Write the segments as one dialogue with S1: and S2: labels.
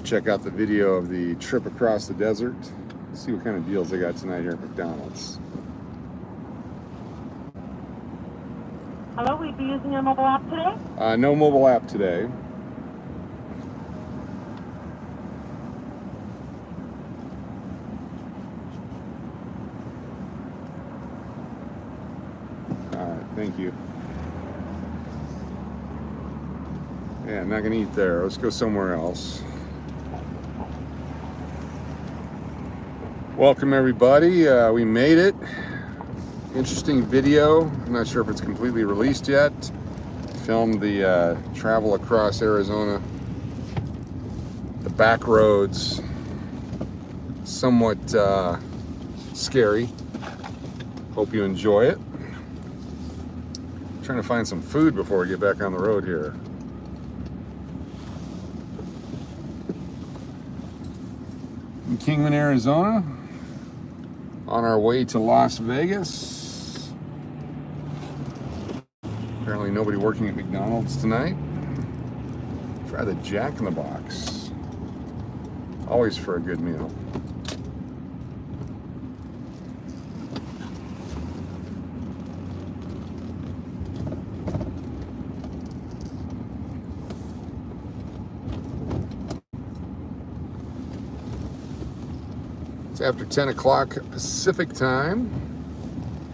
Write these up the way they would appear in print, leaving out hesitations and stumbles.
S1: to check out the video of the trip across the desert. See what kind of deals they got tonight here at McDonald's.
S2: Hello, we'd be using your mobile app today?
S1: No mobile app today. Alright, thank you. Yeah, I'm not gonna eat there. Let's go somewhere else. Welcome everybody. We made it. Interesting video. I'm not sure if it's completely released yet. Filmed the travel across Arizona. The back roads. Somewhat scary. Hope you enjoy it. Trying to find some food before we get back on the road here. In Kingman, Arizona, on our way to Las Vegas. Apparently nobody working at McDonald's tonight. Try the Jack in the Box. Always for a good meal. After 10 o'clock Pacific time.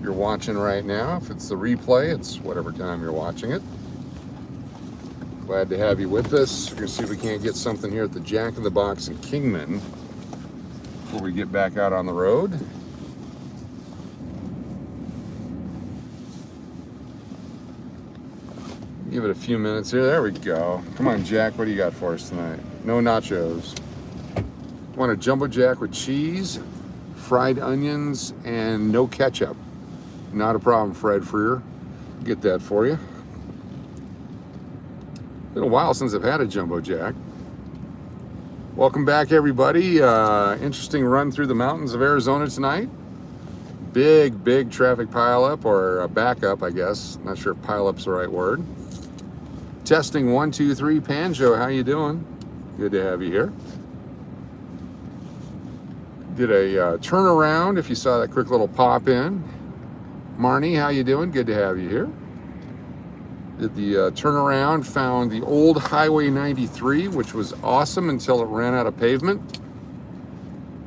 S1: You're watching right now. If it's the replay, it's whatever time you're watching it. Glad to have you with us. We're gonna see if we can't get something here at the Jack in the Box in Kingman before we get back out on the road. Give it a few minutes here. There we go. Come on, Jack, what do you got for us tonight? No nachos. Want a jumbo jack with cheese, fried onions, and no ketchup. Not a problem, Fred Freer. Get that for you. Been a while since I've had a jumbo jack. Welcome back, everybody. Interesting run through the mountains of Arizona tonight. Big traffic pileup, or backup, I guess. Not sure if pilup's the right word. Testing 1, 2, 3. Panjo, how you doing? Good to have you here. Did a turnaround, if you saw that quick little pop in. Marnie, how you doing? Good to have you here. Did the turnaround, found the old Highway 93, which was awesome until it ran out of pavement.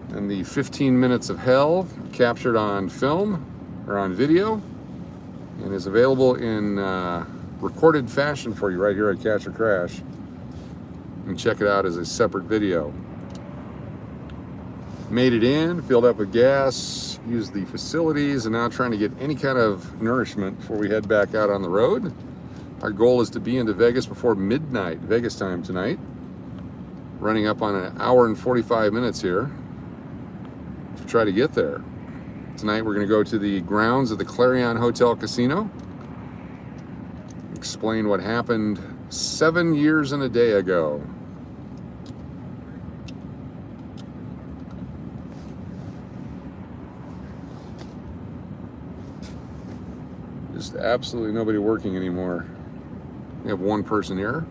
S1: And the 15 minutes of hell captured on film, or on video, and is available in recorded fashion for you right here at Cash or Crash. And check it out as a separate video. Made it in, filled up with gas, used the facilities, and now trying to get any kind of nourishment before we head back out on the road. Our goal is to be into Vegas before midnight, Vegas time tonight. Running up on an hour and 45 minutes here to try to get there. Tonight we're going to go to the grounds of the Clarion Hotel Casino. Explain what happened 7 years and a day ago. Just absolutely nobody working anymore. We have one person here.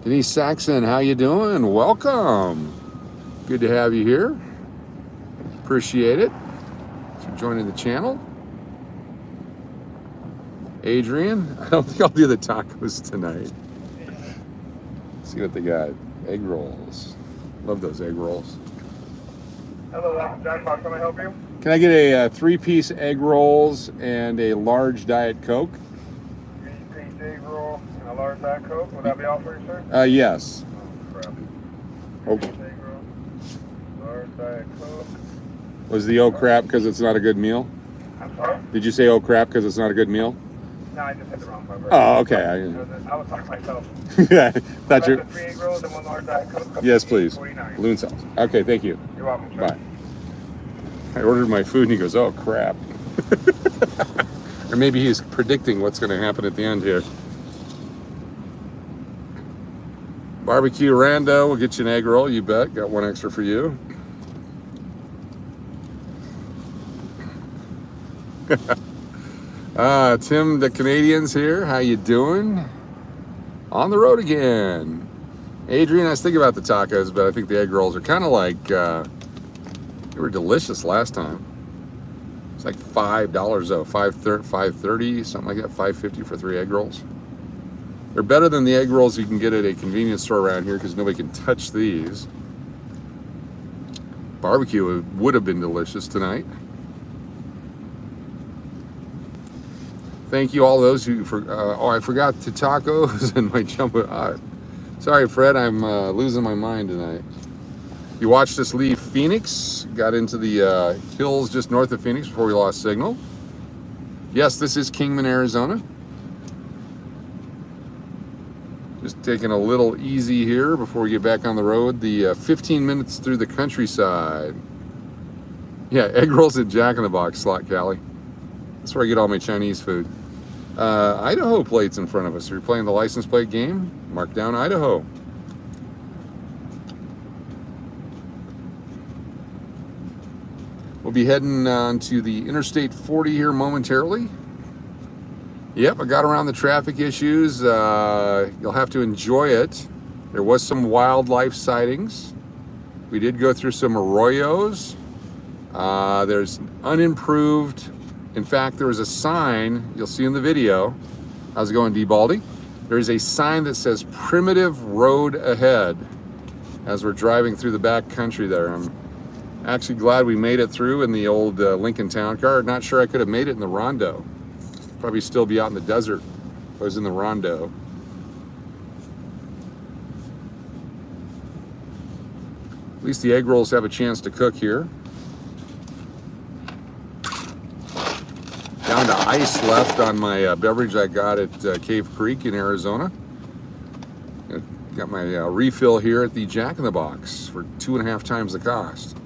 S1: Denise Saxon, how you doing? Welcome. Good to have you here. Appreciate it. Thanks for joining the channel. Adrian, I don't think I'll do the tacos tonight. Let's see what they got. Egg rolls. Love those egg rolls.
S3: Hello, Jackpot. Can I help you?
S1: Can I get a 3-piece egg rolls and a large Diet Coke?
S3: 3-piece egg roll and a large Diet Coke. Would that be all for you, sir?
S1: Yes.
S3: Oh, crap.
S1: Okay.
S3: 3-piece egg roll, large Diet Coke.
S1: Was the oh crap because it's not a good meal?
S3: I'm sorry?
S1: Did you say oh crap because it's not a good meal?
S3: No, I just hit the wrong button.
S1: Oh, okay.
S3: I was talking to myself.
S1: Yeah, thought you.
S3: 3 egg rolls and 1 large Diet Coke.
S1: Yes, please.
S3: $8.49.
S1: Loon sauce. Okay, thank you.
S3: You're welcome, sir.
S1: Bye. I ordered my food and he goes, oh crap. Or maybe he's predicting what's going to happen at the end here. Barbecue Rando, we'll get you an egg roll, you bet. Got one extra for you. Tim the Canadian's here. How you doing? On the road again. Adrian, I was thinking about the tacos, but I think the egg rolls are kind of like, they were delicious last time. It's like $5 though, $5.30, something like that, $5.50 for 3 egg rolls. They're better than the egg rolls you can get at a convenience store around here because nobody can touch these. Barbecue would have been delicious tonight. Thank you all those who, I forgot the tacos and my jumbo. Sorry, Fred, I'm losing my mind tonight. You watched us leave Phoenix, got into the hills just north of Phoenix before we lost signal. Yes, this is Kingman, Arizona. Just taking a little easy here before we get back on the road. The 15 minutes through the countryside. Yeah, egg rolls at Jack in the Box slot, Cali. That's where I get all my Chinese food. Idaho plates in front of us. Are you playing the license plate game? Mark down Idaho. We'll be heading on to the Interstate 40 here momentarily. Yep, I got around the traffic issues. You'll have to enjoy it. There was some wildlife sightings. We did go through some arroyos. There's unimproved. In fact, there was a sign you'll see in the video. How's it going, D. Baldy? There is a sign that says primitive road ahead as we're driving through the back country there. I'm actually glad we made it through in the old Lincoln Town Car. Not sure I could have made it in the Rondo. Probably still be out in the desert if I was in the Rondo. At least the egg rolls have a chance to cook here. Down to ice left on my beverage I got at Cave Creek in Arizona. Got my refill here at the Jack in the Box for 2.5 times the cost.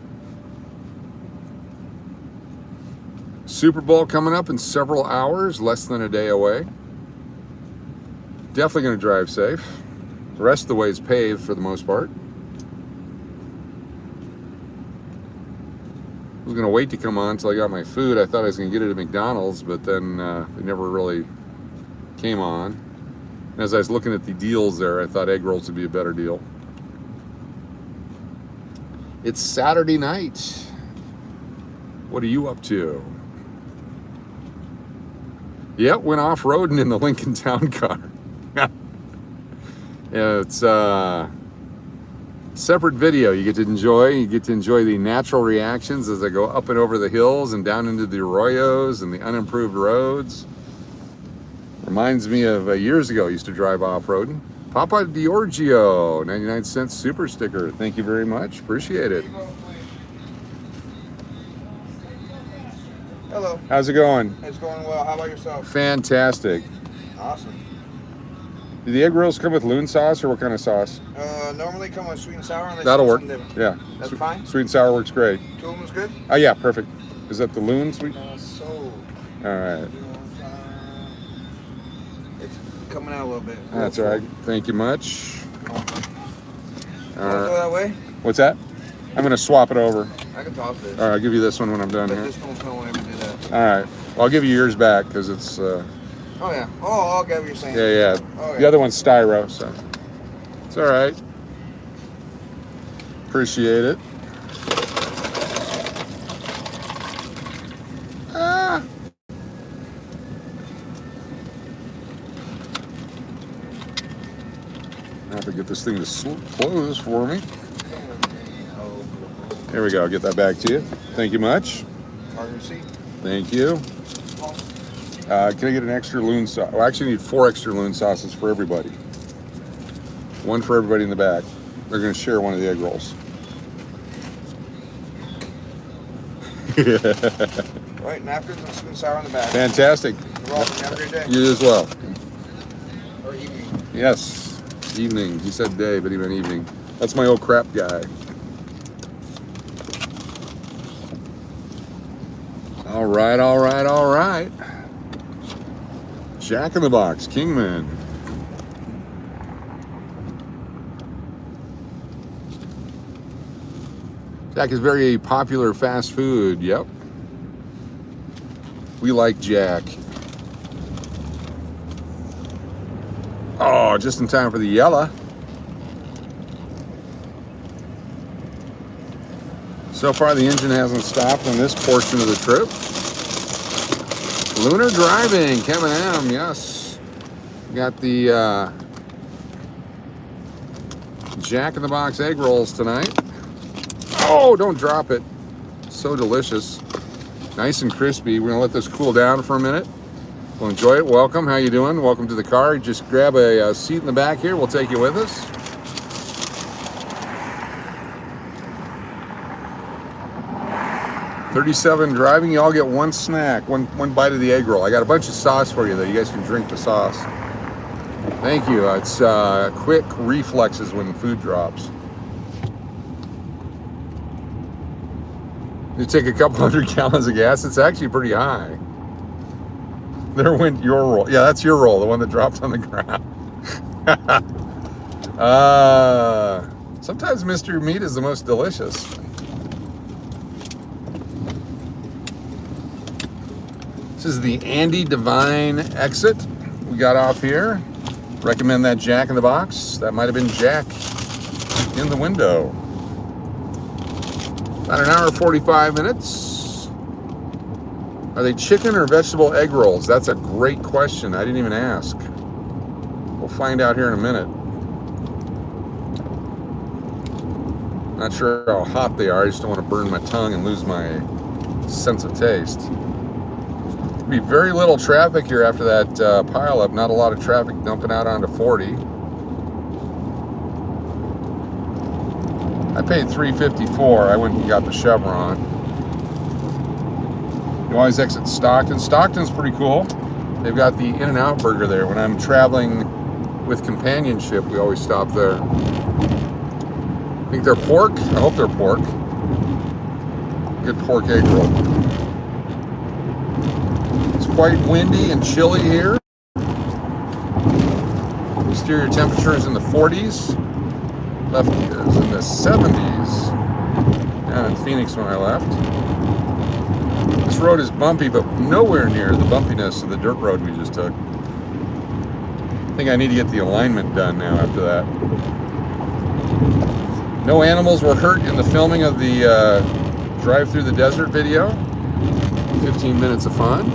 S1: Super Bowl coming up in several hours, less than a day away. Definitely going to drive safe. The rest of the way is paved for the most part. I was going to wait to come on until I got my food. I thought I was going to get it at McDonald's, but then they never really came on. And as I was looking at the deals there, I thought egg rolls would be a better deal. It's Saturday night. What are you up to? Yeah, went off-roading in the Lincoln Town Car. Yeah, it's separate video you get to enjoy. You get to enjoy the natural reactions as I go up and over the hills and down into the arroyos and the unimproved roads. Reminds me of years ago I used to drive off-roading. Papa Giorgio, 99-cent super sticker. Thank you very much. Appreciate it.
S3: Hello.
S1: How's it going?
S3: It's going well. How about yourself?
S1: Fantastic.
S3: Awesome.
S1: Do the egg rolls come with loon sauce or what kind of sauce?
S3: Normally come with sweet and sour. Unless
S1: That'll
S3: you
S1: work.
S3: want something different.
S1: Yeah.
S3: That's fine?
S1: Sweet and sour works great.
S3: 2 of them's good?
S1: Oh yeah, perfect. Is that the loon sweet?
S3: So.
S1: All right.
S3: It's coming out a little bit.
S1: That's all right. Thank you much.
S3: All right.
S1: All
S3: Go
S1: right.
S3: that way?
S1: What's that? I'm gonna swap it over.
S3: I can toss this.
S1: All right, I'll give you this one when I'm done
S3: But
S1: here.
S3: this one will smell whenever you do that.
S1: All right. Well, I'll give you yours back because it's.
S3: Oh yeah. Oh, I get what you're saying.
S1: Yeah, yeah.
S3: Oh, yeah.
S1: The other one's styro, so it's all right. Appreciate it. Ah. I have to get this thing to close for me. There we go. I'll get that back to you. Thank you much.
S3: Card receipt.
S1: Thank you. Can I get an extra loon sauce? Well, I actually need 4 extra loon sauces for everybody. 1 for everybody in the back. They're going to share one of the egg rolls.
S3: Right, napkins and sweet and sour on the back.
S1: Fantastic.
S3: You're welcome. Have a great day.
S1: You as well.
S3: Or evening.
S1: Yes. Evening. He said day, but he meant evening. That's my old crap guy. All right, all right, all right. Jack in the Box, Kingman. Jack is very popular fast food. Yep. We like Jack. Oh, just in time for the yellow. So far, the engine hasn't stopped on this portion of the trip. Lunar driving, Kevin M. Yes, got the Jack in the Box egg rolls tonight. Oh, don't drop it. So delicious. Nice and crispy. We're gonna let this cool down for a minute. We'll enjoy it. Welcome, how you doing? Welcome to the car. Just grab a seat in the back here. We'll take you with us. $37 driving. You all get one snack, one bite of the egg roll. I got a bunch of sauce for you though. You guys can drink the sauce. Thank you. It's quick reflexes when food drops. You take a couple 100 gallons of gas. It's actually pretty high. There went your roll. Yeah, that's your roll, the one that dropped on the ground. Sometimes mystery meat is the most delicious. This is the Andy Devine exit. We got off here. Recommend that Jack in the Box. That might have been Jack in the window. About an hour 45 minutes. Are they chicken or vegetable egg rolls? That's a great question. I didn't even ask. We'll find out here in a minute. Not sure how hot they are. I just don't want to burn my tongue and lose my sense of taste. There'll be very little traffic here after that pileup. Not a lot of traffic dumping out onto 40. I paid $3.54. I went and got the Chevron. You always exit Stockton. Stockton's pretty cool. They've got the In-N-Out burger there. When I'm traveling with companionship, we always stop there. I think they're pork. I hope they're pork. Good pork egg roll. It's quite windy and chilly here. Exterior temperature is in the 40s. Left is in the 70s. Down in Phoenix when I left. This road is bumpy, but nowhere near the bumpiness of the dirt road we just took. I think I need to get the alignment done now after that. No animals were hurt in the filming of the Drive Through the Desert video. 15 minutes of fun.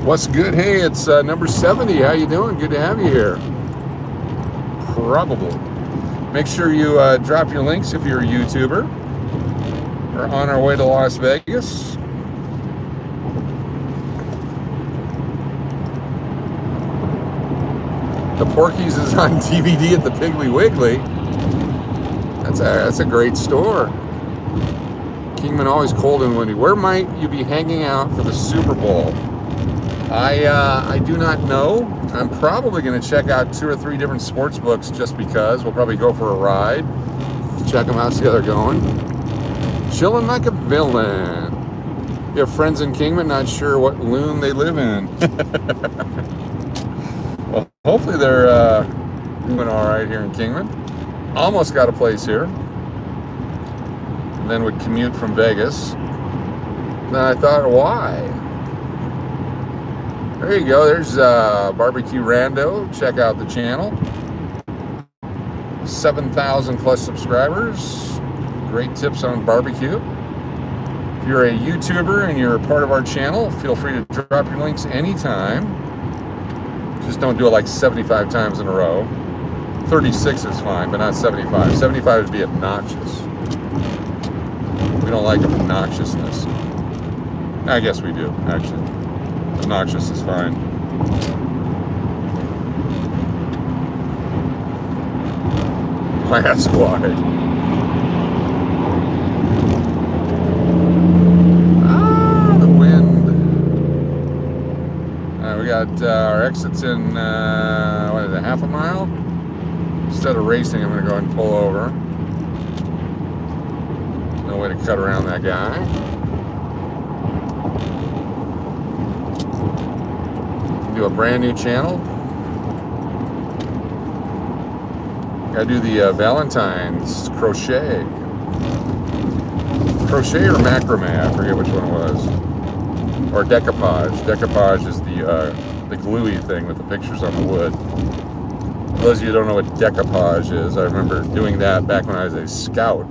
S1: What's good? Hey, it's number 70. How you doing? Good to have you here. Probably. Make sure you drop your links if you're a YouTuber. We're on our way to Las Vegas. The Porky's is on DVD at the Piggly Wiggly. That's a great store. Kingman always cold and windy. Where might you be hanging out for the Super Bowl? I do not know. I'm probably going to check out 2 or 3 different sports books just because. We'll probably go for a ride. Check them out, see how they're going. Chilling like a villain. You have friends in Kingman, not sure what loon they live in. Well, hopefully they're doing all right here in Kingman. Almost got a place here. And then would commute from Vegas. Then I thought, why? There you go. There's Barbecue Rando. Check out the channel. 7,000 plus subscribers. Great tips on barbecue. If you're a YouTuber and you're a part of our channel, feel free to drop your links anytime. Just don't do it like 75 times in a row. 36 is fine, but not 75. 75 would be obnoxious. We don't like obnoxiousness. I guess we do, actually. Obnoxious is fine. I ask why. The wind. We got our exits in, what is it, half a mile? Instead of racing, I'm going to go ahead and pull over. No way to cut around that guy. Do a brand new channel. Gotta do the Valentine's crochet. Crochet or macrame, I forget which one it was. Or decoupage. Decoupage is the gluey thing with the pictures on the wood. those of you who don't know what decoupage is, I remember doing that back when I was a scout.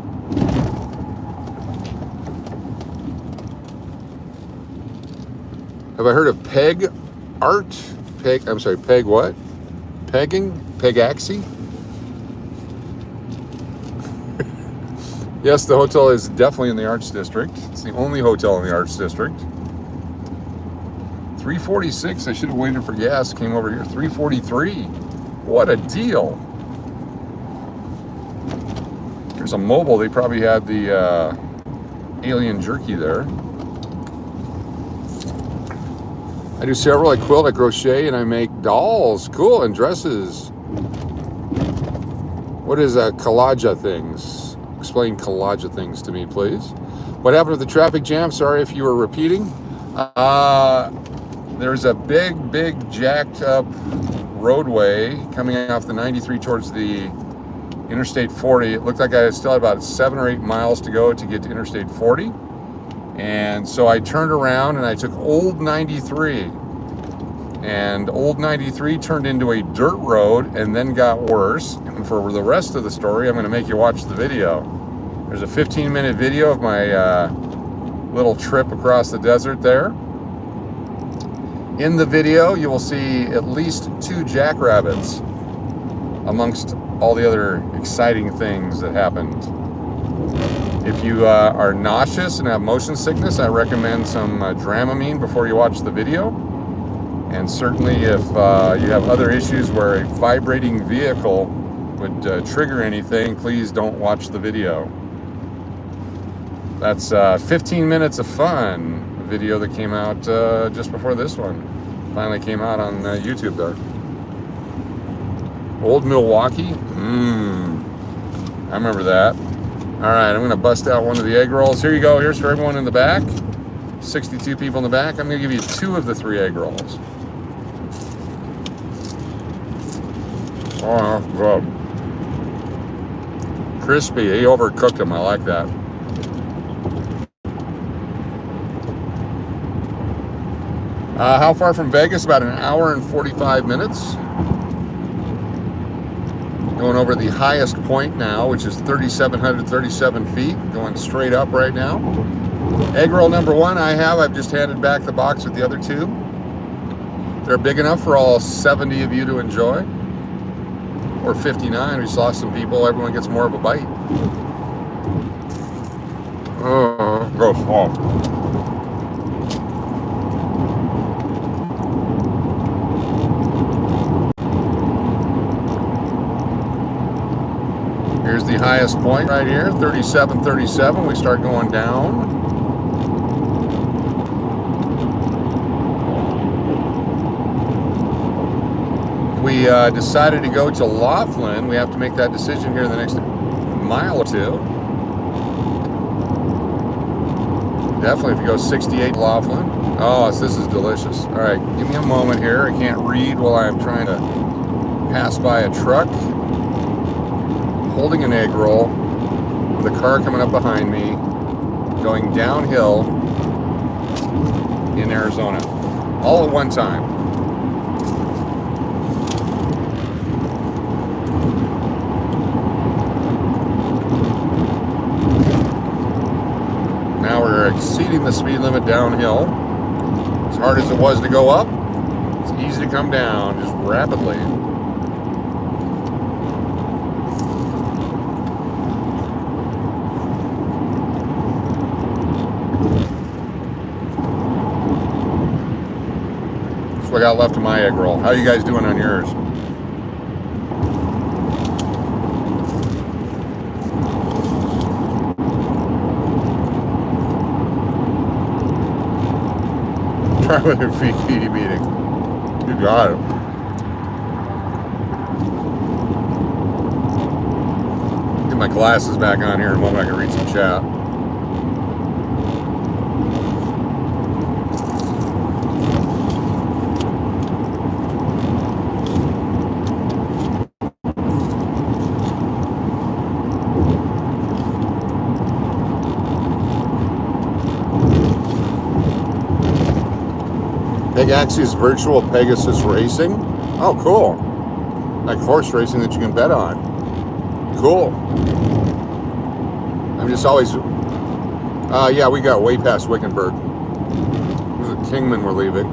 S1: Have I heard of peg art? I'm sorry, peg what? Pegging? Pegaxi? Yes, the hotel is definitely in the Arts District. It's the only hotel in the Arts District. 346, I should have waited for gas, came over here. 343, what a deal. There's a mobile, they probably had the alien jerky there. I do several, I quilt, I crochet, and I make dolls. Cool, and dresses. What is collage things? Explain collage things to me, please. What happened to the traffic jam? Sorry if you were repeating. There's a big jacked up roadway coming off the 93 towards the Interstate 40. It looked like I still had about 7 or 8 miles to go to get to Interstate 40. And so I turned around and I took Old 93. And Old 93 turned into a dirt road and then got worse. And for the rest of the story, I'm going to make you watch the video. There's a 15-minute video of my little trip across the desert there. In the video, you will see at least 2 jackrabbits amongst all the other exciting things that happened. If you are nauseous and have motion sickness, I recommend some Dramamine before you watch the video. And certainly if you have other issues where a vibrating vehicle would trigger anything, please don't watch the video. That's 15 minutes of fun. A video that came out just before this one. Finally came out on YouTube there. Old Milwaukee? I remember that. All right, I'm gonna bust out one of the egg rolls. Here you go, here's for everyone in the back. 62 people in the back. I'm gonna give you 2 of the 3 egg rolls. Oh, good. Crispy, he overcooked them, I like that. How far from Vegas? About an hour and 45 minutes. Going over the highest point now, which is 3,737 feet, going straight up right now. Egg roll number 1 I've just handed back the box with the other 2. They're big enough for all 70 of you to enjoy. Or 59, we saw some people, everyone gets more of a bite. Go small. Here's the highest point right here, 3737. We start going down. We decided to go to Laughlin. We have to make that decision here in the next mile or 2. Definitely if you go 68 Laughlin. Oh, this is delicious. All right, give me a moment here. I can't read while I'm trying to pass by a truck. Holding an egg roll with a car coming up behind me, going downhill in Arizona, all at one time. Now we're exceeding the speed limit downhill. As hard as it was to go up, it's easy to come down just rapidly. I got left of my egg roll. How are you guys doing on yours? Try with your feet meeting. You got it. Get my glasses back on here in a moment. I can read some chat. Pegaxi's virtual Pegasus racing. Oh, cool. Like horse racing that you can bet on. Cool. I'm just always... yeah, we got way past Wickenburg. This is Kingman we're leaving.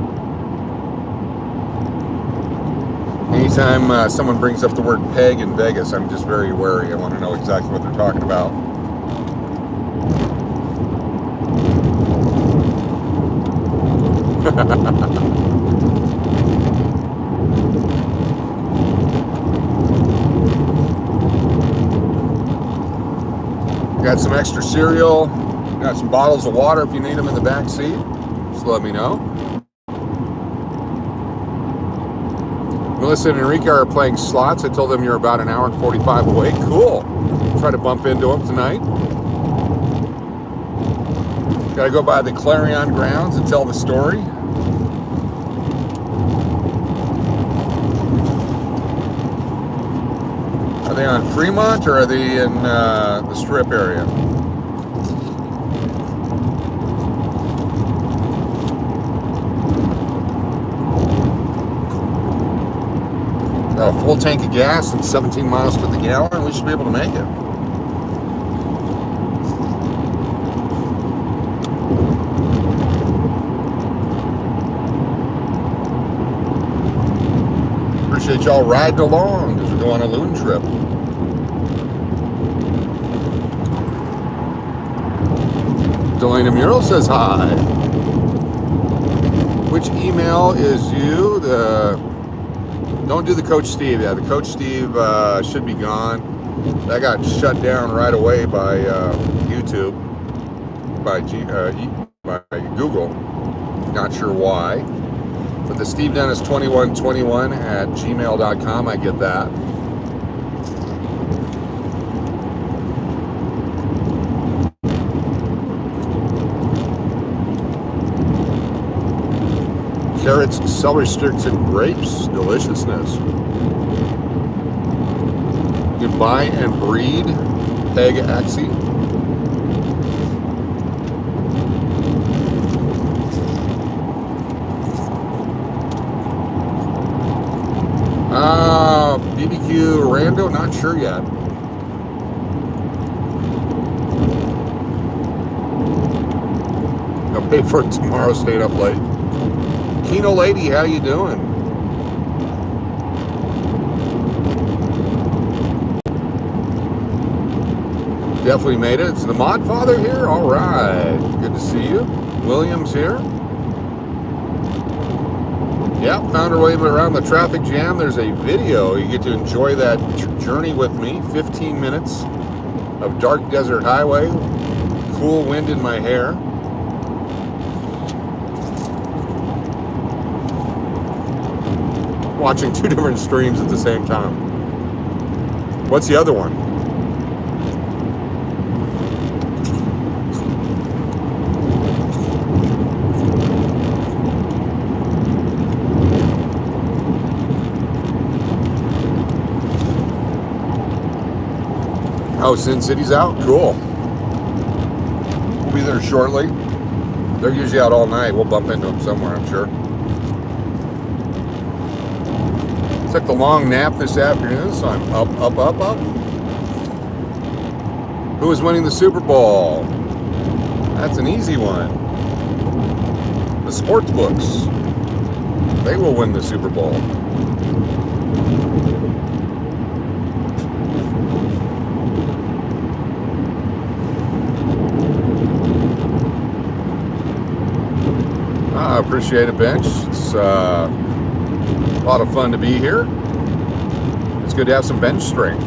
S1: Anytime someone brings up the word peg in Vegas, I'm just very wary. I want to know exactly what they're talking about. Got some extra cereal. Got some bottles of water if you need them in the back seat. Just let me know. Melissa and Enrique are playing slots. I told them you're about an hour and 45 away. Cool. Try to bump into them tonight. Got to go by the Clarion grounds and tell the story. Are they on Fremont or are they in the Strip area? Got a full tank of gas and 17 miles to the gallon. We should be able to make it. Appreciate y'all riding along as we go on a Loon Trip. Delana Mural says hi. Which email is you? Don't do the Coach Steve. Yeah, the Coach Steve should be gone. That got shut down right away by YouTube, by Google. Not sure why. But the Steve Dennis 2121 at gmail.com, I get that. Carrots, celery sticks, and grapes. Deliciousness. You can buy and breed Peg Axie. BBQ Rando, not sure yet. I'll pay for it tomorrow, stayed up late. Keno lady, how you doing? Definitely made it. It's the Mod Father here? All right. Good to see you. Williams here. Yep, found our way around the traffic jam. There's a video. You get to enjoy that journey with me. 15 minutes of dark desert highway. Cool wind in my hair. Watching two different streams at the same time. What's the other one? Oh, Sin City's out? Cool. We'll be there shortly. They're usually out all night. We'll bump into them somewhere, I'm sure. Took the long nap this afternoon, so I'm up. Who is winning the Super Bowl? That's an easy one. The sports books. They will win the Super Bowl. I appreciate it, Bench. It's a lot of fun to be here. It's good to have some bench strength.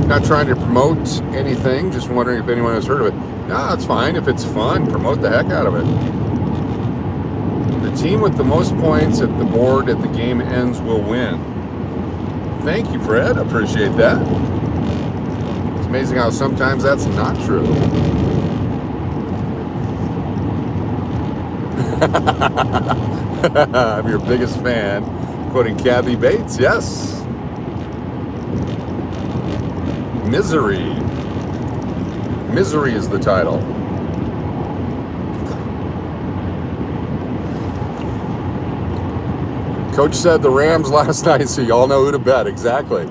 S1: Not trying to promote anything, just wondering if anyone has heard of it. No, it's fine. If it's fun, promote the heck out of it. The team with the most points at the board at the game ends will win. Thank you, Fred. Appreciate that. It's amazing how sometimes that's not true. I'm your biggest fan. Quoting Kathy Bates. Yes. Misery. Misery is the title. Coach said the Rams last night, so y'all know who to bet. Exactly.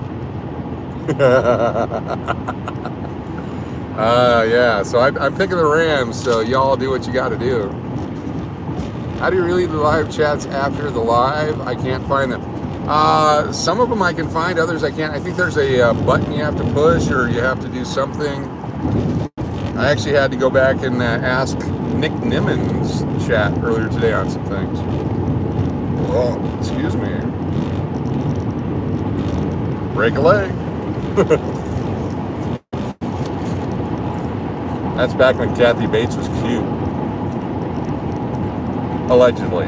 S1: Yeah, so I'm picking the Rams, so y'all do what you got to do. How do you read the live chats after the live? I can't find them. Some of them I can find, others I can't. I think there's a button you have to push, or you have to do something. I actually had to go back and ask Nick Nimmons' chat earlier today on some things. Oh, excuse me. Break a leg. That's back when Kathy Bates was cute. Allegedly.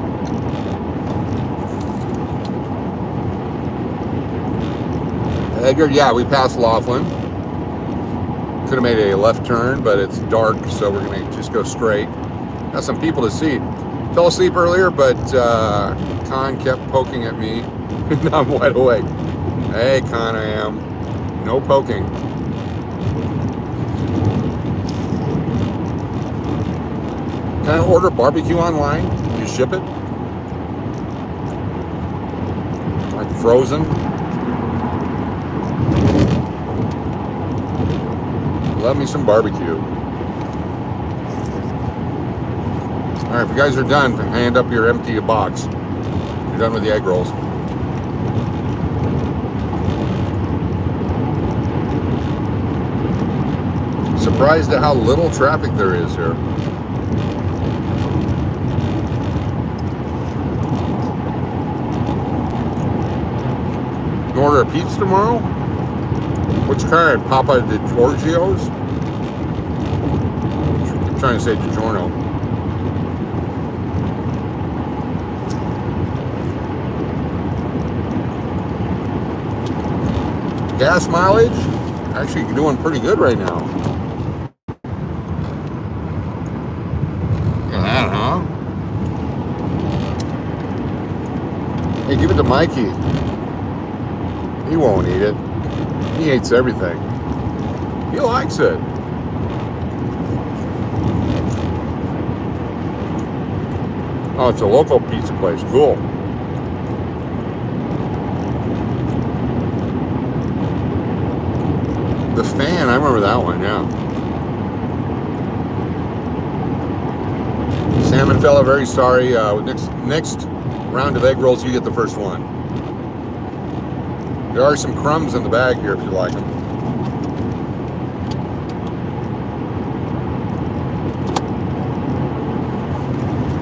S1: Edgar, yeah, we passed Laughlin. Could have made a left turn, but it's dark, so we're going to just go straight. Got some people to see. Fell asleep earlier, but Con kept poking at me. Now I'm wide awake. Hey, Con, I am. No poking. Can I order barbecue online? You ship it? Like frozen? Love me some barbecue. All right, if you guys are done, hand up your empty box. You're done with the egg rolls. Surprised at how little traffic there is here. You order a pizza tomorrow? Which kind? Papa di Giorgio's? I'm trying to say DiGiorno. Gas mileage? Actually doing pretty good right now. Yeah, huh? Hey, give it to Mikey. He won't eat it. He hates everything. He likes it. Oh, it's a local pizza place. Cool. The Fan, I remember that one, yeah. Salmon fella, very sorry. Next round of egg rolls, you get the first one. There are some crumbs in the bag here if you like them.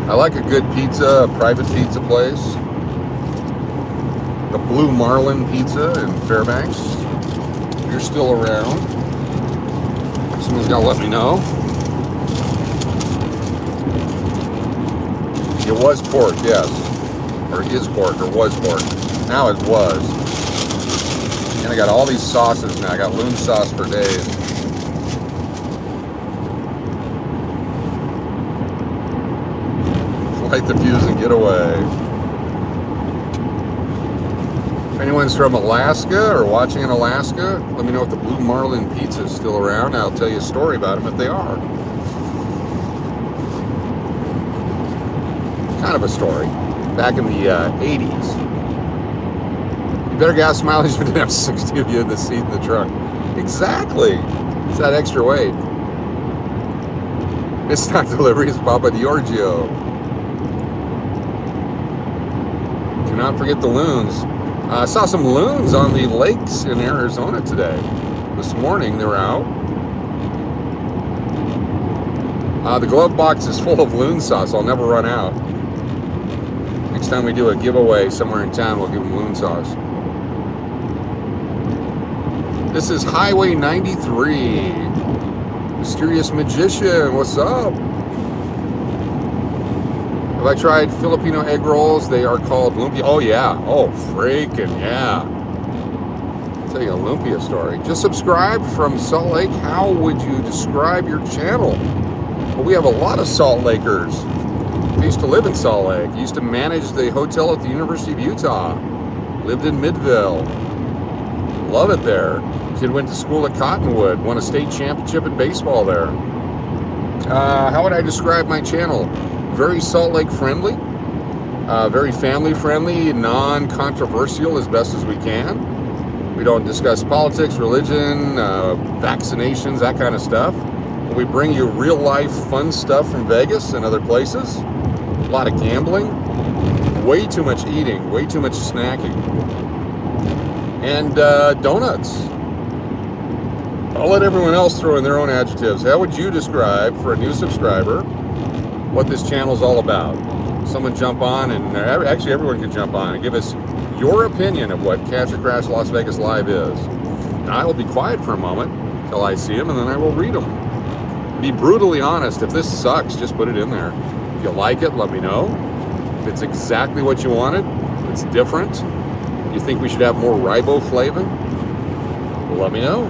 S1: I like a good pizza, a private pizza place. The Blue Marlin Pizza in Fairbanks. If you're still around, someone's got to let me know. It was pork, yes. Or is pork, or was pork. Now it was. And I got all these sauces now. I got loon sauce for days. Light the fuse and get away. If anyone's from Alaska or watching in Alaska, let me know if the Blue Marlin Pizza is still around. I'll tell you a story about them if they are. Kind of a story. Back in the 80s. You better gas mileage if you didn't have 60 of you in the seat in the truck. Exactly. It's that extra weight. It's not deliveries, Papa Giorgio. Do not forget the loons. I saw some loons on the lakes in Arizona today. This morning they were out. The glove box is full of loon sauce. I'll never run out. Next time we do a giveaway somewhere in town, we'll give them loon sauce. This is Highway 93. Mysterious Magician, what's up? Have I tried Filipino egg rolls? They are called lumpia. Oh yeah, oh freaking yeah. I'll tell you a lumpia story. Just subscribed from Salt Lake. How would you describe your channel? Well, we have a lot of Salt Lakers. I used to live in Salt Lake. I used to manage the hotel at the University of Utah. Lived in Midville. Love it there. Kid went to school at Cottonwood. Won a state championship in baseball there. How would I describe my channel? Very Salt Lake friendly. Very family friendly, non-controversial as best as we can. We don't discuss politics, religion, vaccinations, that kind of stuff. We bring you real life fun stuff from Vegas and other places. A lot of gambling, way too much eating, way too much snacking, and donuts. I'll let everyone else throw in their own adjectives. How would you describe, for a new subscriber, what this channel is all about? Someone jump on, and actually everyone can jump on and give us your opinion of what Cash or Crash Las Vegas Live is. And I will be quiet for a moment till I see them, and then I will read them. Be brutally honest. If this sucks, just put it in there. If you like it, let me know. If it's exactly what you wanted, it's different, you think we should have more riboflavin, let me know.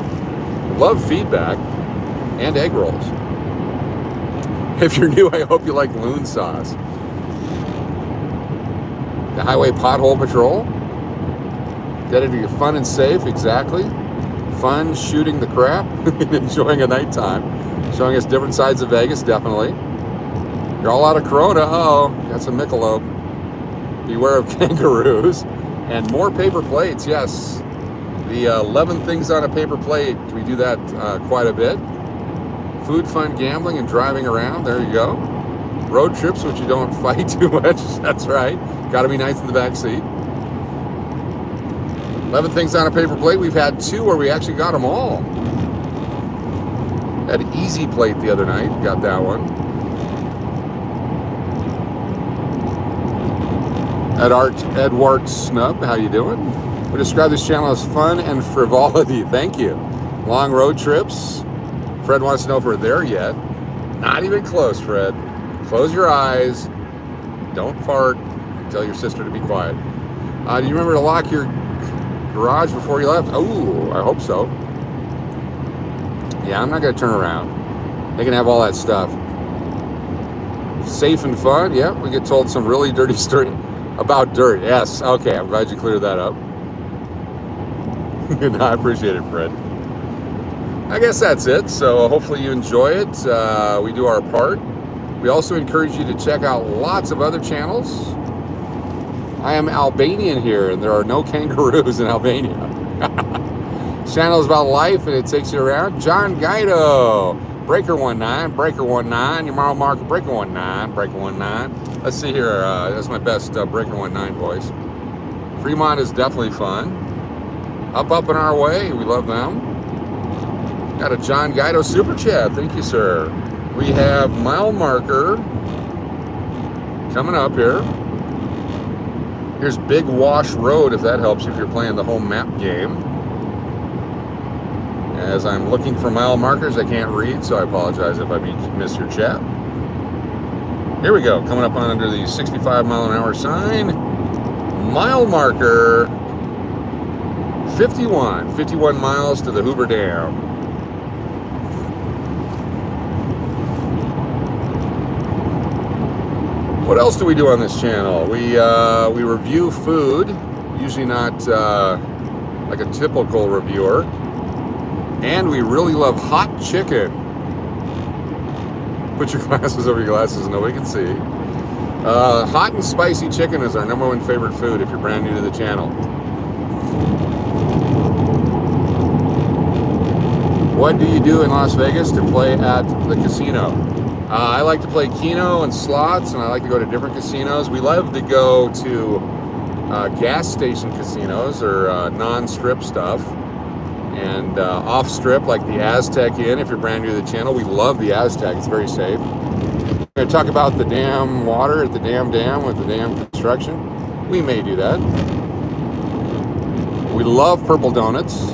S1: Love feedback and egg rolls. If you're new, I hope you like loon sauce. The highway pothole patrol. Dedicated to fun and safe, exactly. Fun shooting the crap and enjoying a nighttime. Showing us different sides of Vegas, definitely. You're all out of Corona. Uh-oh, got some Michelob. Beware of kangaroos. And more paper plates, yes. The 11 things on a paper plate, we do that quite a bit. Food, fun, gambling, and driving around, there you go. Road trips, which you don't fight too much, that's right. Gotta be nice in the back seat. 11 things on a paper plate, we've had 2 where we actually got them all. Had an easy plate the other night, got that one. Edward Snub, how you doing? We describe this channel as fun and frivolity. Thank you. Long road trips. Fred wants to know if we're there yet. Not even close, Fred. Close your eyes. Don't fart. Tell your sister to be quiet. Do you remember to lock your garage before you left? Oh, I hope so. Yeah, I'm not going to turn around. They can have all that stuff. Safe and fun. Yeah, we get told some really dirty story about dirt. Yes. Okay, I'm glad you cleared that up. No, I appreciate it, Fred. I guess that's it. So hopefully you enjoy it. We do our part. We also encourage you to check out lots of other channels. I am Albanian here, and there are no kangaroos in Albania. Channel is about life, and it takes you around. John Guido, Breaker 19, Breaker 19, your mile marker, Breaker 19, Breaker 19. Let's see here. That's my best Breaker 19 voice. Fremont is definitely fun. Up and our way. We love them. Got a John Guido super chat. Thank you, sir. We have mile marker coming up here. Here's Big Wash Road, if that helps you if you're playing the home map game. As I'm looking for mile markers, I can't read, so I apologize if I miss your chat. Here we go. Coming up on under the 65 mile an hour sign. Mile marker 51 miles to the Hoover Dam. What else do we do on this channel? We review food, usually not like a typical reviewer, and we really love hot chicken. Put your glasses over your glasses, nobody can see. Hot and spicy chicken is our #1 favorite food if you're brand new to the channel. What do you do in Las Vegas to play at the casino? I like to play Keno and slots, and I like to go to different casinos. We love to go to gas station casinos or non-strip stuff, and off-strip like the Aztec Inn. If you're brand new to the channel, we love the Aztec. It's very safe. We're going to talk about the dam water at the dam with the dam construction. We may do that. We love purple donuts.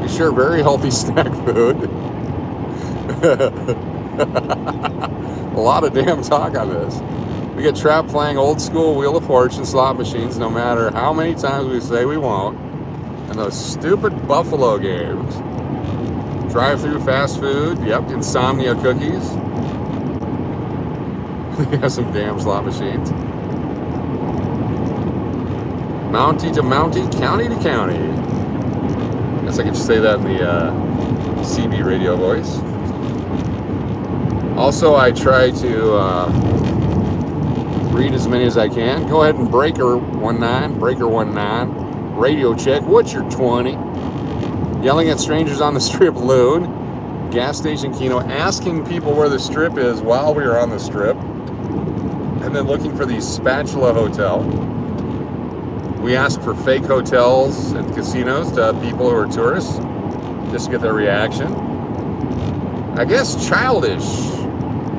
S1: We share very healthy snack food. A lot of damn talk on this. We get trapped playing old school Wheel of Fortune slot machines no matter how many times we say we won't. And those stupid Buffalo games. Drive-through fast food. Yep, insomnia cookies. They have some damn slot machines. Mountie to mountie, county to county. Guess I could just say that in the CB radio voice. Also, I try to Read as many as I can. Go ahead and breaker 19. Radio check. What's your 20? Yelling at strangers on the strip, Loon. Gas station, Keno. Asking people where the strip is while we were on the strip. And then looking for the Spatula Hotel. We ask for fake hotels and casinos to people who are tourists, just to get their reaction. I guess childish,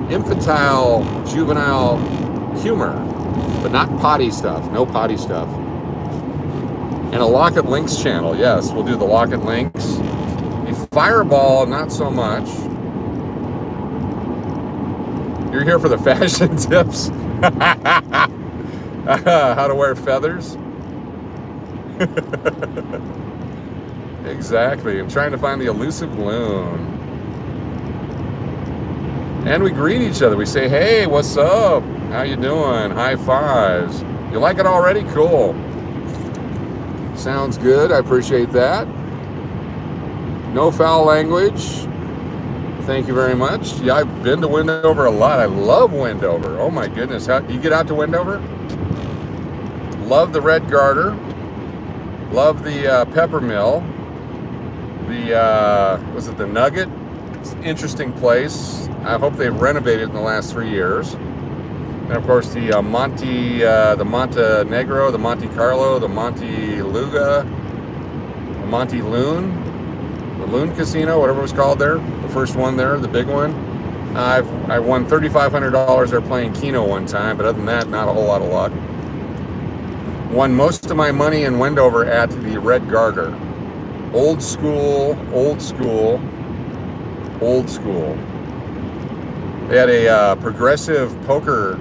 S1: infantile, juvenile humor, but not potty stuff. No potty stuff. And a Lock It Links channel. Yes, we'll do the Lock It Links. A Fireball, not so much. You're here for the fashion tips. How to wear feathers. Exactly. I'm trying to find the elusive loon. And we greet each other. We say, hey, what's up? How you doing? High fives. You like it already? Cool. Sounds good. I appreciate that. No foul language. Thank you very much. Yeah, I've been to Wendover a lot. I love Wendover. Oh my goodness. How you get out to Wendover? Love the Red Garter. Love the Pepper Mill. The, was it the Nugget? It's an interesting place. I hope they've renovated in the last 3 years. And of course the the Montenegro, the Monte Carlo, the Monte Luga, the Monte Loon, the Loon Casino, whatever it was called there. The first one there, the big one. I won $3,500 there playing Keno one time, but other than that, not a whole lot of luck. Won most of my money in Wendover at the Red Garter. Old school, old school, old school. They had a progressive poker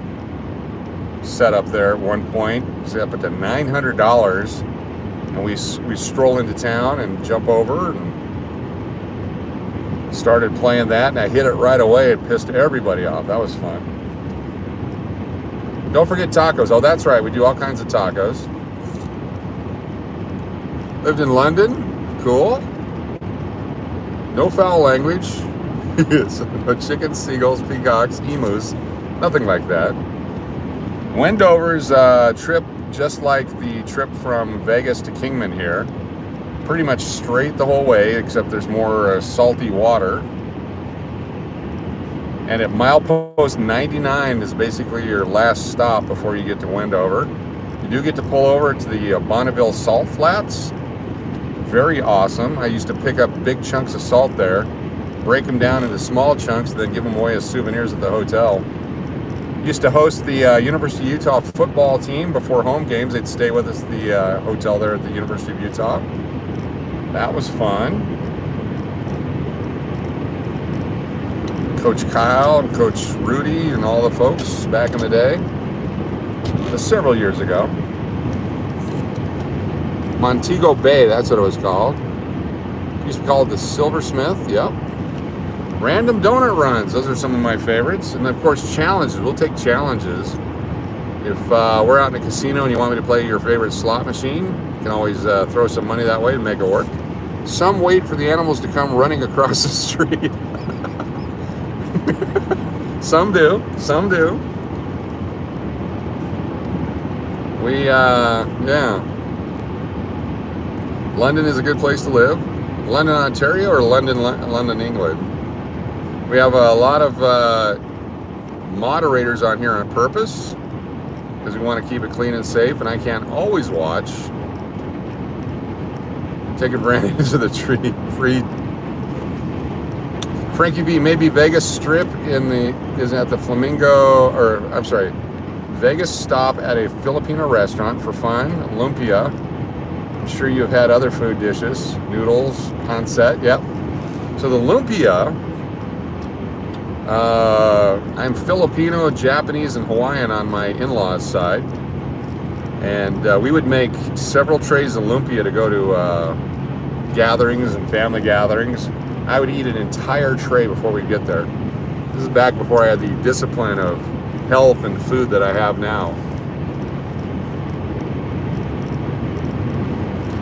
S1: set up there at one point. Set up at the $900, and we stroll into town and jump over and started playing that, and I hit it right away. It pissed everybody off. That was fun. Don't forget tacos. Oh, that's right. We do all kinds of tacos. Lived in London. Cool. No foul language. No chickens, seagulls, peacocks, emus. Nothing like that. Wendover's trip, just like the trip from Vegas to Kingman here. Pretty much straight the whole way, except there's more salty water. And at milepost 99 is basically your last stop before you get to Wendover. You do get to pull over to the Bonneville Salt Flats. Very awesome. I used to pick up big chunks of salt there, break them down into small chunks, and then give them away as souvenirs at the hotel. Used to host the University of Utah football team before home games. They'd stay with us at the hotel there at the University of Utah. That was fun. Coach Kyle and Coach Rudy and all the folks back in the day. Several years ago. Montego Bay, that's what it was called. Used to call it the Silversmith, yep. Random donut runs, those are some of my favorites. And of course, challenges, we'll take challenges. If we're out in a casino and you want me to play your favorite slot machine, you can always throw some money that way and make it work. Some wait for the animals to come running across the street. Some do, some do. Yeah. London is a good place to live. London, Ontario, or London, England? We have a lot of moderators on here on purpose because we want to keep it clean and safe, and I can't always watch. Take advantage of the free. Frankie B, maybe Vegas Strip is at the Flamingo, or I'm sorry, Vegas stop at a Filipino restaurant for fun, lumpia. I'm sure you've had other food dishes, noodles, pancit, yep. So the lumpia, I'm Filipino, Japanese, and Hawaiian on my in-laws side. And we would make several trays of lumpia to go to gatherings and family gatherings. I would eat an entire tray before we get there. This is back before I had the discipline of health and food that I have now.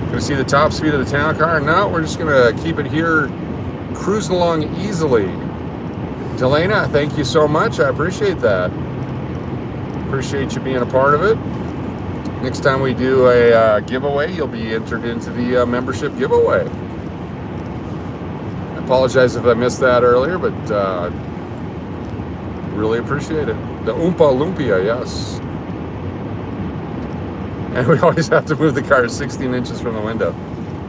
S1: Gonna see the top speed of the town car? No, we're just gonna keep it here, cruising along easily. Delana, thank you so much. I appreciate that. Appreciate you being a part of it. Next time we do a giveaway, you'll be entered into the membership giveaway. I apologize if I missed that earlier, but really appreciate it. The Oompa Lumpia, yes. And we always have to move the car 16 inches from the window.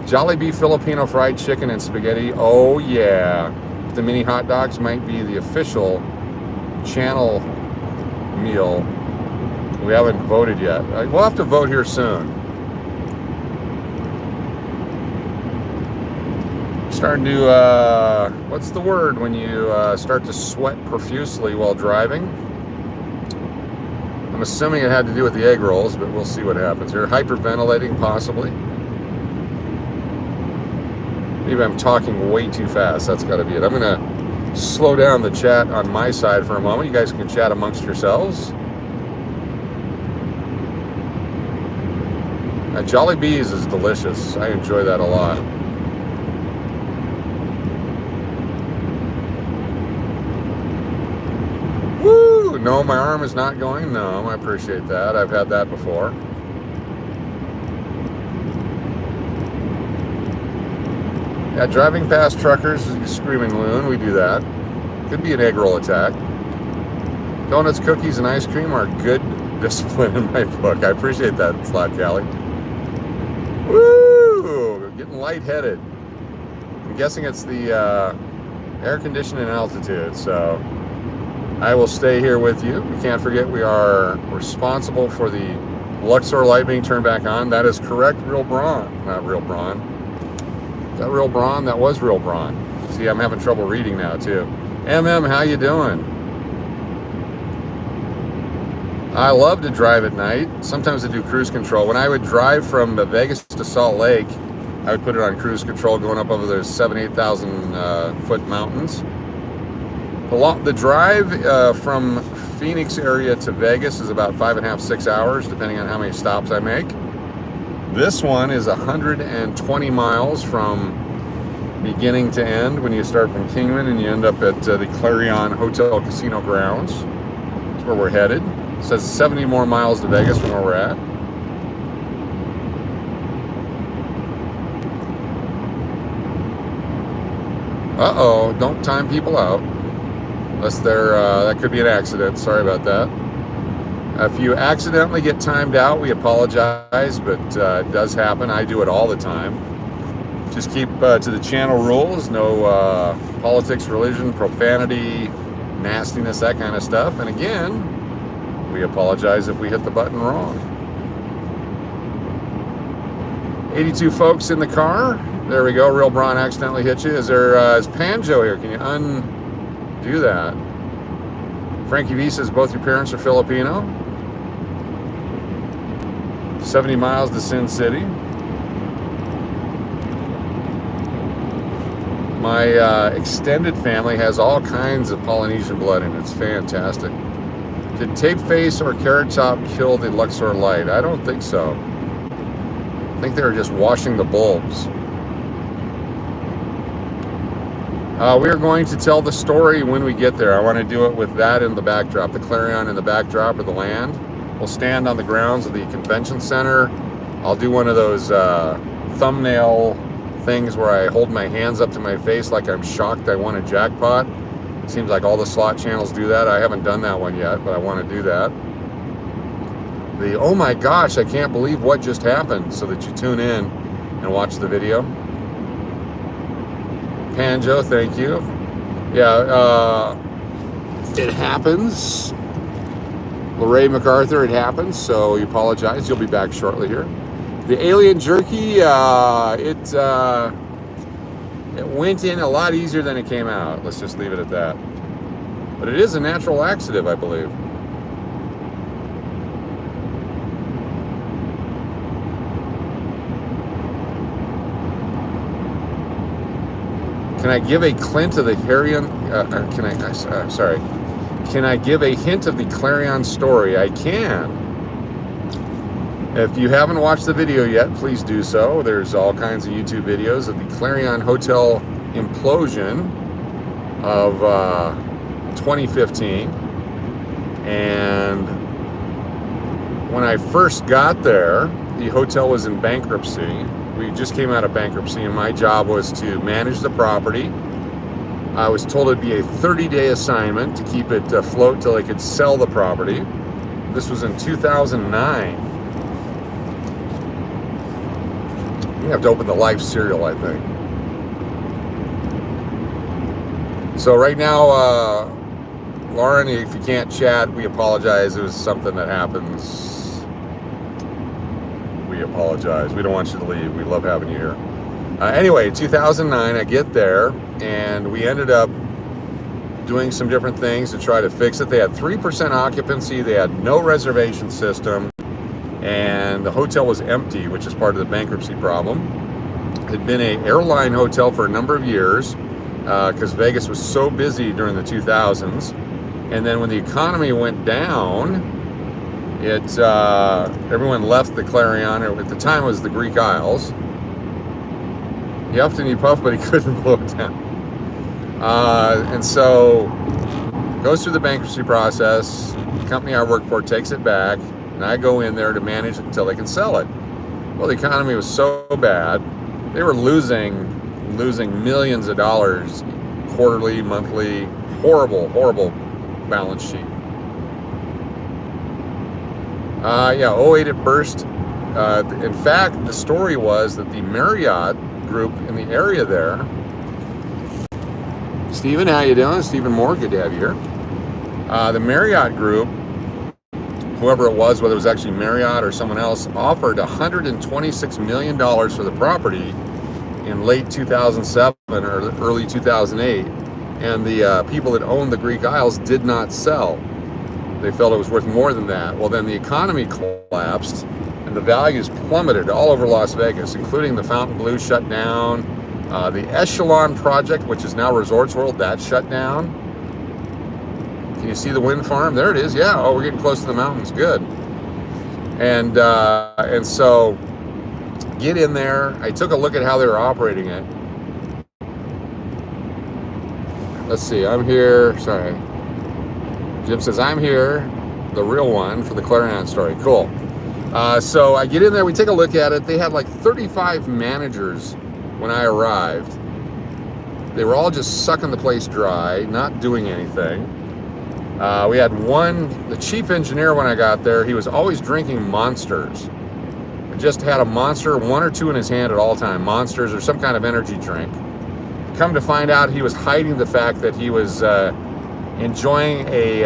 S1: Jollibee Filipino fried chicken and spaghetti. Oh yeah. The mini hot dogs might be the official channel meal. We haven't voted yet. We'll have to vote here soon. Starting to, what's the word when you start to sweat profusely while driving? I'm assuming it had to do with the egg rolls, but we'll see what happens here. Hyperventilating, possibly. Maybe I'm talking way too fast. That's got to be it. I'm going to slow down the chat on my side for a moment. You guys can chat amongst yourselves. Jollibee's is delicious. I enjoy that a lot. Woo! No, my arm is not going numb. I appreciate that. I've had that before. Yeah, driving past truckers, screaming loon, we do that. Could be an egg roll attack. Donuts, cookies, and ice cream are good discipline in my book. I appreciate that, Slot Cali. Woo! Getting lightheaded. I'm guessing it's the air conditioning and altitude, so I will stay here with you. We can't forget we are responsible for the Luxor light being turned back on. That is correct, Real Braun. Not Real Braun. Is that Real Braun? That was Real Braun. See, I'm having trouble reading now, too. MM, how you doing? I love to drive at night. Sometimes I do cruise control. When I would drive from Vegas to Salt Lake, I would put it on cruise control going up over those 8,000 foot mountains. The drive from Phoenix area to Vegas is about 5.5, 6 hours, depending on how many stops I make. This one is 120 miles from beginning to end when you start from Kingman and you end up at the Clarion Hotel Casino grounds. That's where we're headed. It says 70 more miles to Vegas from where we're at. Uh-oh, don't time people out. Unless they're, that could be an accident. Sorry about that. If you accidentally get timed out, we apologize, but it does happen. I do it all the time. Just keep to the channel rules. No politics, religion, profanity, nastiness, that kind of stuff. And again, we apologize if we hit the button wrong. 82 folks in the car. There we go. Real Braun accidentally hit you. Is Panjo here? Can you undo that? Frankie V says both your parents are Filipino. 70 miles to Sin City. My extended family has all kinds of Polynesian blood in it. It's fantastic. Did Tape Face or Carrot Top kill the Luxor light? I don't think so. I think they were just washing the bulbs. We are going to tell the story when we get there. I want to do it with that in the backdrop, the Clarion in the backdrop of the land. We'll stand on the grounds of the convention center. I'll do one of those thumbnail things where I hold my hands up to my face like I'm shocked I won a jackpot. Seems like all the slot channels do that. I haven't done that one yet, but I want to do that. The oh my gosh, I can't believe what just happened, so that you tune in and watch the video. Panjo, thank you. Yeah, it happens. Lorraine MacArthur, it happens, so you apologize. You'll be back shortly here. The alien jerky, it went in a lot easier than it came out. Let's just leave it at that. But it is a natural laxative, I believe. Can I give a Clint of the Clarion? Can I give a hint of the Clarion story? I can. If you haven't watched the video yet, please do so. There's all kinds of YouTube videos of the Clarion Hotel implosion of 2015. And when I first got there, the hotel was in bankruptcy. We just came out of bankruptcy, and my job was to manage the property. I was told it'd be a 30-day assignment to keep it afloat till they could sell the property. This was in 2009. You have to open the live cereal, I think. So right now, Lauren, if you can't chat, we apologize. It was something that happens. We apologize. We don't want you to leave. We love having you here. Anyway, 2009, I get there, and we ended up doing some different things to try to fix it. They had 3% occupancy. They had no reservation system, and the hotel was empty, which is part of the bankruptcy problem. It had been an airline hotel for a number of years because Vegas was so busy during the 2000s. And then when the economy went down, everyone left the Clarion. At the time, it was the Greek Isles. He huffed and he puffed, but he couldn't blow it down. And so goes through the bankruptcy process. The company I work for takes it back, and I go in there to manage it until they can sell it. Well, the economy was so bad, they were losing millions of dollars quarterly, monthly. Horrible balance sheet. 08 it burst. In fact, the story was that the Marriott group in the area there. Stephen, how you doing? Stephen Moore, good to have you here. The Marriott group, whoever it was, whether it was actually Marriott or someone else, offered $126 million for the property in late 2007 or early 2008. And the people that owned the Greek Isles did not sell. They felt it was worth more than that. Well, then the economy collapsed, and the values plummeted all over Las Vegas, including the Fontainebleau shut down, the Echelon project, which is now Resorts World, that shut down. Can you see the wind farm? There it is. Yeah. Oh, we're getting close to the mountains. Good. And so get in there. I took a look at how they were operating it. Let's see. I'm here. Sorry. Jim says, I'm here, the real one, for the Clarion story. Cool. So I get in there, we take a look at it. They had like 35 managers when I arrived. They were all just sucking the place dry, not doing anything. We had the chief engineer when I got there, he was always drinking Monsters. He just had a Monster, one or two in his hand at all time, Monsters or some kind of energy drink. Come to find out, he was hiding the fact that he was enjoying a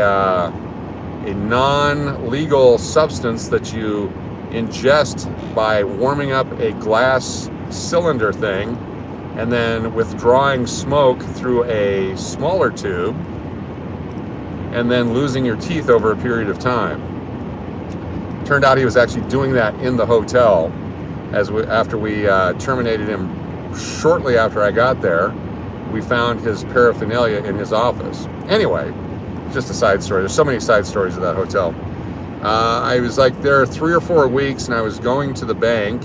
S1: non-legal substance that you ingest by warming up a glass cylinder thing and then withdrawing smoke through a smaller tube and then losing your teeth over a period of time. Turned out he was actually doing that in the hotel after we terminated him shortly after I got there. We found his paraphernalia in his office. Anyway, just a side story. There's so many side stories of that hotel. I was like there 3 or 4 weeks, and I was going to the bank.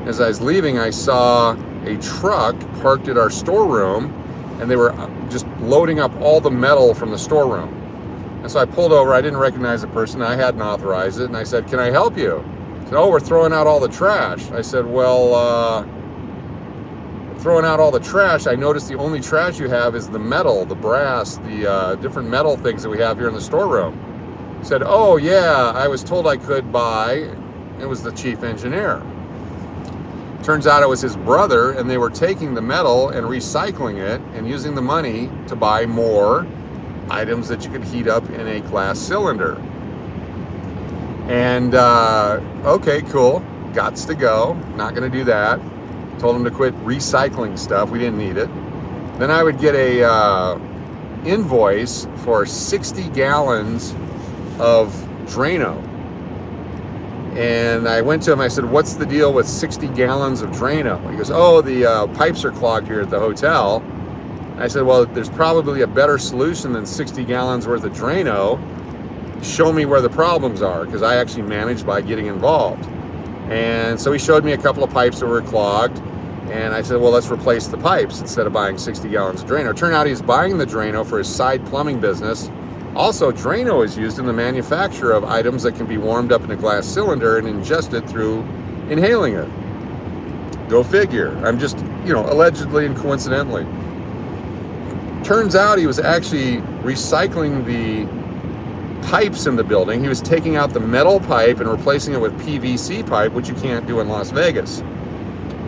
S1: As I was leaving, I saw a truck parked at our storeroom, and they were just loading up all the metal from the storeroom. And so I pulled over. I didn't recognize the person. I hadn't authorized it, and I said, "Can I help you?" He said, "Oh, we're throwing out all the trash." I said, "Well, throwing out all the trash, I noticed the only trash you have is the metal, the brass, the different metal things that we have here in the storeroom." He said, "Oh yeah, I was told I could buy." It was the chief engineer. Turns out it was his brother, and they were taking the metal and recycling it and using the money to buy more items that you could heat up in a glass cylinder. And okay, cool, gots to go, not gonna do that. Told him to quit recycling stuff. We didn't need it. Then I would get a invoice for 60 gallons of Drano. And I went to him, I said, "What's the deal with 60 gallons of Drano?" He goes, "Oh, the pipes are clogged here at the hotel." And I said, "Well, there's probably a better solution than 60 gallons worth of Drano. Show me where the problems are," because I actually managed by getting involved. And so he showed me a couple of pipes that were clogged, and I said, "Well, let's replace the pipes instead of buying 60 gallons of Drano." Turned out he's buying the Drano for his side plumbing business Also, Drano is used in the manufacture of items that can be warmed up in a glass cylinder and ingested through inhaling it. Go figure. I'm just, allegedly and coincidentally. Turns out he was actually recycling the pipes in the building. He was taking out the metal pipe and replacing it with PVC pipe, which you can't do in Las Vegas.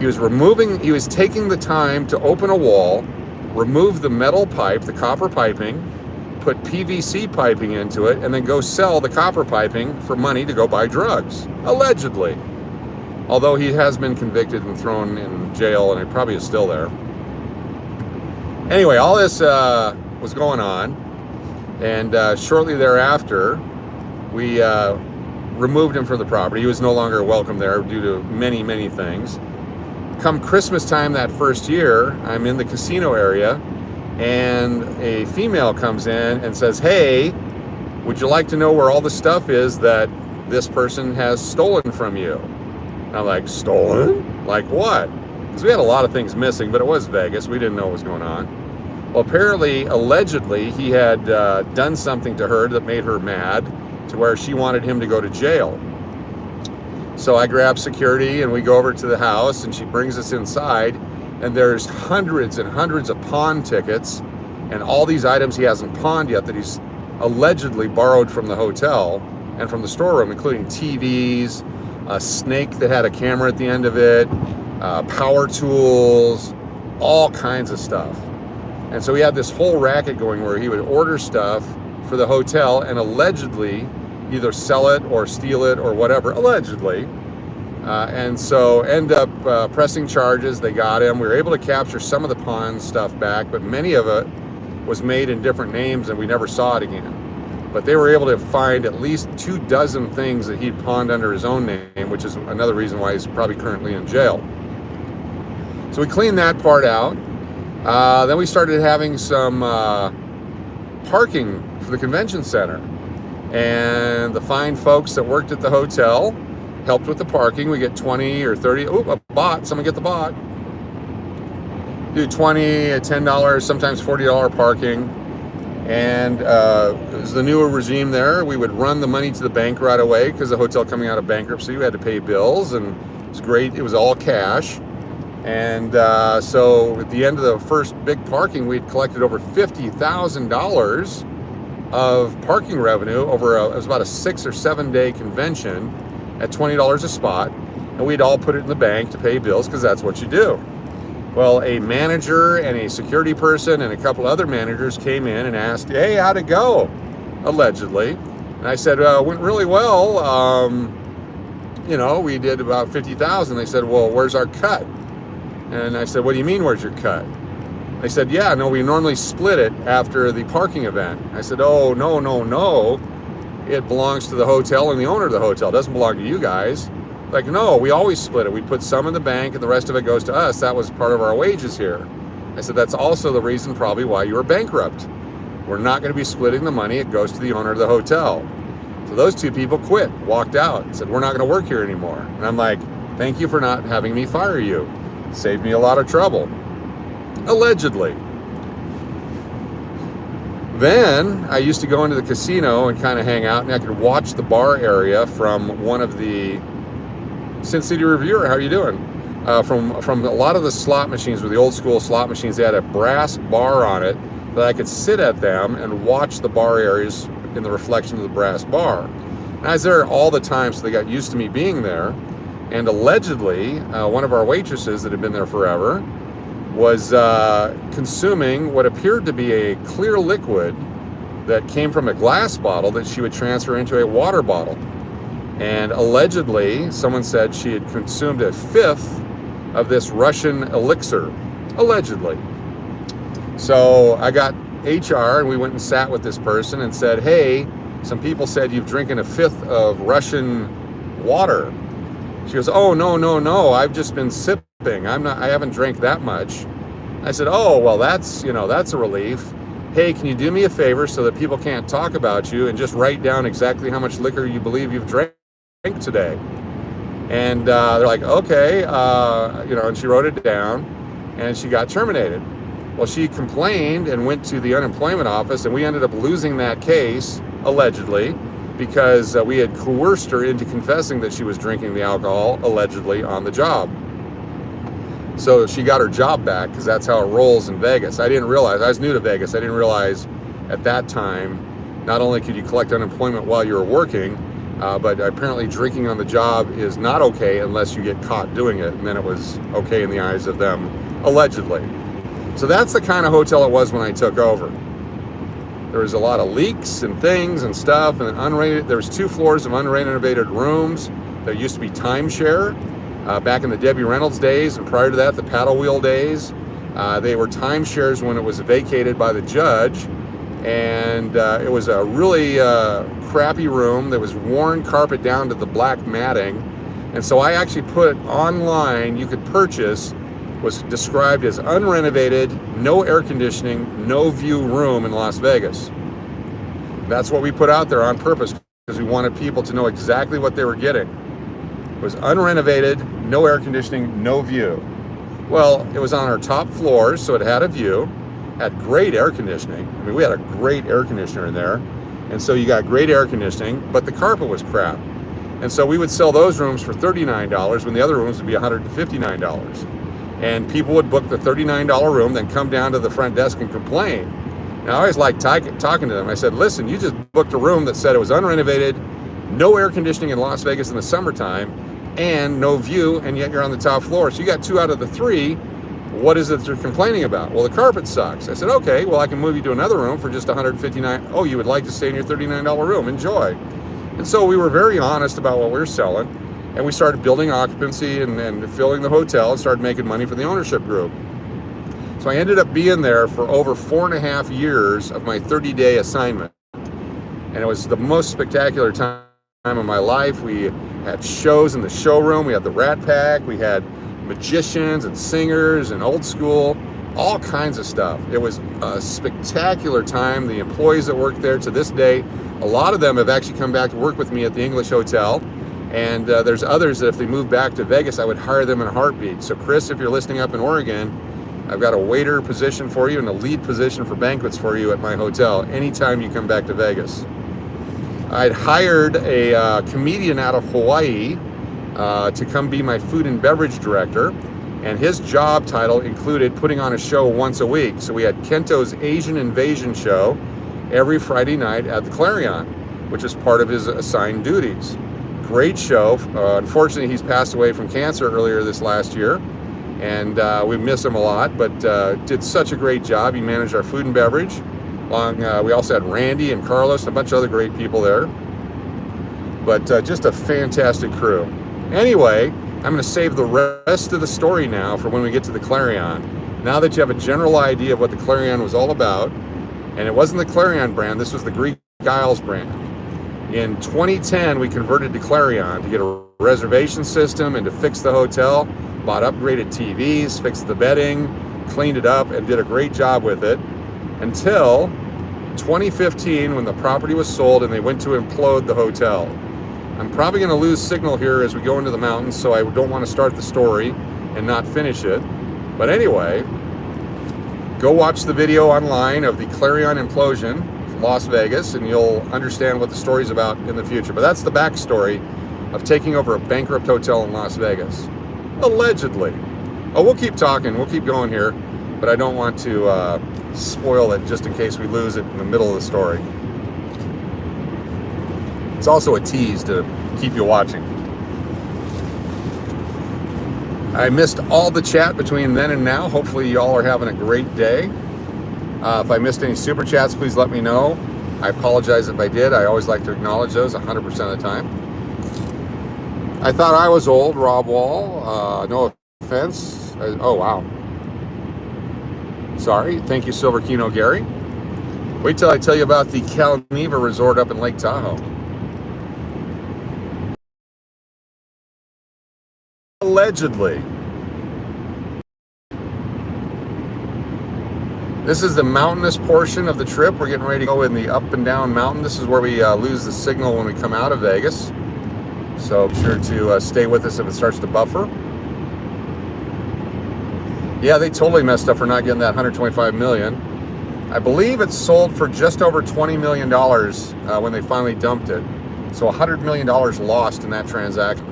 S1: He was taking the time to open a wall, remove the metal pipe, the copper piping, put PVC piping into it, and then go sell the copper piping for money to go buy drugs, allegedly. Although he has been convicted and thrown in jail, and he probably is still there. Anyway, all this was going on, and shortly thereafter, we removed him from the property. He was no longer welcome there due to many, many things. Come Christmas time that first year, I'm in the casino area, and a female comes in and says, "Hey, would you like to know where all the stuff is that this person has stolen from you?" And I'm like, "Stolen? Like what?" Because we had a lot of things missing, but it was Vegas. We didn't know what was going on. Well, apparently, allegedly, he had done something to her that made her mad to where she wanted him to go to jail. So I grab security and we go over to the house, and she brings us inside, and there's hundreds and hundreds of pawn tickets and all these items he hasn't pawned yet that he's allegedly borrowed from the hotel and from the storeroom, including TVs, a snake that had a camera at the end of it, power tools, all kinds of stuff. And so he had this whole racket going where he would order stuff for the hotel and allegedly either sell it or steal it or whatever, allegedly. And so end up pressing charges. They got him. We were able to capture some of the pawn stuff back, but many of it was made in different names and we never saw it again. But they were able to find at least 24 things that he'd pawned under his own name, which is another reason why he's probably currently in jail. So we cleaned that part out. Then we started having some parking for the convention center. And the fine folks that worked at the hotel helped with the parking. We get 20 or 30, a bot, someone get the bot. Do 20, $10, sometimes $40 parking. And it was the newer regime there. We would run the money to the bank right away because the hotel coming out of bankruptcy, we had to pay bills, and it was great. It was all cash. And so at the end of the first big parking, we'd collected over $50,000 of parking revenue over it was about a 6 or 7 day convention at $20 a spot, and we'd all put it in the bank to pay bills because that's what you do. Well, a manager and a security person and a couple other managers came in and asked, "Hey, how'd it go?" Allegedly. And I said, "It went really well. We did about 50,000. They said, "Well, where's our cut?" And I said, "What do you mean, where's your cut?" They said, "Yeah, no, we normally split it after the parking event." I said, "Oh, no. It belongs to the hotel and the owner of the hotel. It doesn't belong to you guys." Like, "No, we always split it. We put some in the bank and the rest of it goes to us. That was part of our wages here." I said, "That's also the reason probably why you were bankrupt. We're not going to be splitting the money. It goes to the owner of the hotel." So those two people quit, walked out, and said, "We're not going to work here anymore." And I'm like, "Thank you for not having me fire you. Saved me a lot of trouble." Allegedly. Then I used to go into the casino and kind of hang out, and I could watch the bar area from one of the Sin City Reviewer. How are you doing? From a lot of the slot machines, were the old school slot machines. They had a brass bar on it that I could sit at them and watch the bar areas in the reflection of the brass bar. And I was there all the time, so they got used to me being there. And allegedly, one of our waitresses that had been there forever was consuming what appeared to be a clear liquid that came from a glass bottle that she would transfer into a water bottle. And allegedly, someone said she had consumed a fifth of this Russian elixir, allegedly. So I got HR and we went and sat with this person and said, "Hey, some people said you've drinking a fifth of Russian water." She goes, "Oh, no, I've just been sipping. I haven't drank that much." I said, "Oh, well, that's a relief. Hey, can you do me a favor so that people can't talk about you and just write down exactly how much liquor you believe you've drank today?" And they're like, "Okay," and she wrote it down and she got terminated. Well, she complained and went to the unemployment office, and we ended up losing that case, allegedly, because we had coerced her into confessing that she was drinking the alcohol, allegedly, on the job. So she got her job back, because that's how it rolls in Vegas. I didn't realize, I was new to Vegas, I didn't realize at that time, not only could you collect unemployment while you were working, but apparently drinking on the job is not okay unless you get caught doing it, and then it was okay in the eyes of them, allegedly. So that's the kind of hotel it was when I took over. There was a lot of leaks and things and stuff, and there was 2 floors of unrenovated rooms. There used to be timeshare back in the Debbie Reynolds days, and prior to that, the paddle wheel days. They were timeshares when it was vacated by the judge, and it was a really crappy room. There was worn carpet down to the black matting, and so I actually put online, you could purchase, was described as unrenovated, no air conditioning, no view room in Las Vegas. That's what we put out there on purpose, because we wanted people to know exactly what they were getting. It was unrenovated, no air conditioning, no view. Well, it was on our top floors, so it had a view, had great air conditioning. I mean, we had a great air conditioner in there, and so you got great air conditioning, but the carpet was crap. And so we would sell those rooms for $39 when the other rooms would be $159. And people would book the $39 room, then come down to the front desk and complain. And I always liked talking to them. I said, listen, you just booked a room that said it was unrenovated, no air conditioning in Las Vegas in the summertime, and no view, and yet you're on the top floor. So you got 2 out of the 3. What is it you're complaining about? Well, the carpet sucks. I said, okay, well, I can move you to another room for just $159. Oh, you would like to stay in your $39 room. Enjoy. And so we were very honest about what we were selling. And we started building occupancy and filling the hotel and started making money for the ownership group. So I ended up being there for over 4.5 years of my 30-day assignment. And it was the most spectacular time of my life. We had shows in the showroom. We had the Rat Pack. We had magicians and singers and old school, all kinds of stuff. It was a spectacular time. The employees that worked there to this day, a lot of them have actually come back to work with me at the English Hotel. And there's others that if they move back to Vegas, I would hire them in a heartbeat. So Chris, if you're listening up in Oregon, I've got a waiter position for you and a lead position for banquets for you at my hotel anytime you come back to Vegas. I'd hired a comedian out of Hawaii to come be my food and beverage director. And his job title included putting on a show once a week. So we had Kento's Asian Invasion show every Friday night at the Clarion, which is part of his assigned duties. Great show. Unfortunately, he's passed away from cancer earlier this last year, and we miss him a lot, but did such a great job. He managed our food and beverage. We also had Randy and Carlos and a bunch of other great people there, but just a fantastic crew. Anyway, I'm going to save the rest of the story now for when we get to the Clarion. Now that you have a general idea of what the Clarion was all about, and it wasn't the Clarion brand, this was the Greek Isles brand. In 2010, we converted to Clarion to get a reservation system and to fix the hotel, bought upgraded TVs, fixed the bedding, cleaned it up, and did a great job with it until 2015 when the property was sold and they went to implode the hotel. I'm probably going to lose signal here as we go into the mountains, so I don't want to start the story and not finish it. But anyway, go watch the video online of the Clarion implosion from Las Vegas, and you'll understand what the story's about in the future. But that's the backstory of taking over a bankrupt hotel in Las Vegas. Allegedly. Oh, we'll keep talking. We'll keep going here. But I don't want to spoil it just in case we lose it in the middle of the story. It's also a tease to keep you watching. I missed all the chat between then and now. Hopefully y'all are having a great day. If I missed any super chats, please let me know. I apologize if I did. I always like to acknowledge those 100% of the time. I thought I was old, Rob Wall. No offense. Oh, wow. Sorry. Thank you, Silver Keno Gary. Wait till I tell you about the Calneva Resort up in Lake Tahoe. Allegedly. This is the mountainous portion of the trip. We're getting ready to go in the up and down mountain. This is where we lose the signal when we come out of Vegas. So be sure to stay with us if it starts to buffer. Yeah, they totally messed up for not getting that 125 million. I believe it sold for just over $20 million when they finally dumped it. So $100 million lost in that transaction.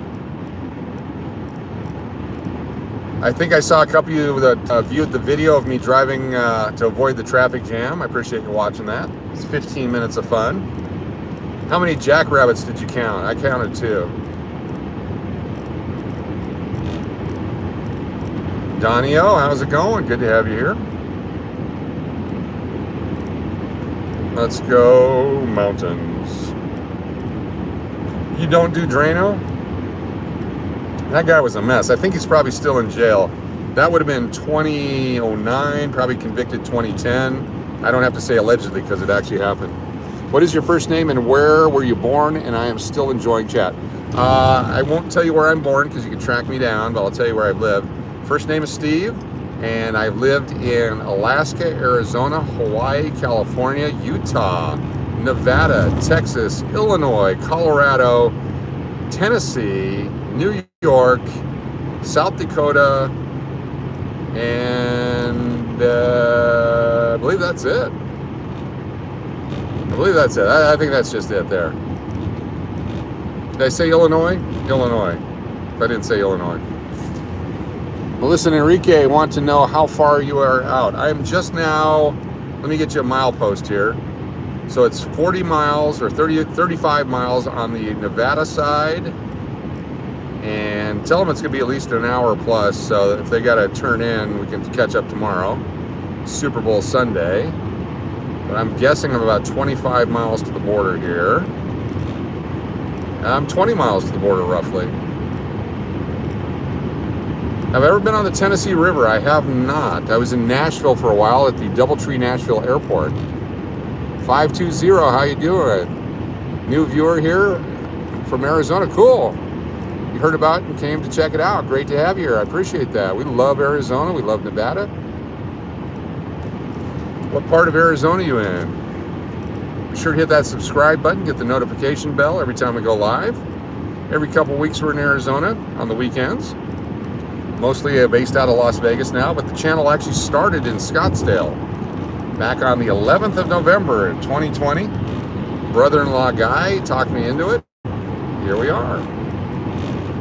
S1: I think I saw a couple of you that viewed the video of me driving to avoid the traffic jam. I appreciate you watching that. It's 15 minutes of fun. How many jackrabbits did you count? I counted 2. Donio, how's it going? Good to have you here. Let's go mountains. You don't do Drano? That guy was a mess. I think he's probably still in jail. That would have been 2009, probably convicted 2010. I don't have to say allegedly because it actually happened. What is your first name and where were you born? And I am still enjoying chat. I won't tell you where I'm born because you can track me down, but I'll tell you where I've lived. First name is Steve, and I've lived in Alaska, Arizona, Hawaii, California, Utah, Nevada, Texas, Illinois, Colorado, Tennessee, New York, South Dakota, and I believe that's it. I think that's just it there. Did I say Illinois? Illinois. If I didn't say Illinois. Melissa and Enrique want to know how far you are out. I am just now, let me get you a mile post here. So it's 40 miles or 35 miles on the Nevada side. And tell them it's going to be at least an hour plus, so that if they got to turn in, we can catch up tomorrow. Super Bowl Sunday. But I'm guessing I'm about 25 miles to the border here. I'm 20 miles to the border, roughly. Have I ever been on the Tennessee River? I have not. I was in Nashville for a while at the Doubletree Nashville Airport. 520, how you doing? New viewer here from Arizona. Cool. You heard about it and came to check it out. Great to have you here. I appreciate that. We love Arizona. We love Nevada. What part of Arizona are you in? Be sure to hit that subscribe button. Get the notification bell every time we go live. Every couple weeks we're in Arizona on the weekends. Mostly based out of Las Vegas now, but the channel actually started in Scottsdale back on the 11th of November 2020. Brother-in-law Guy talked me into it. Here we are.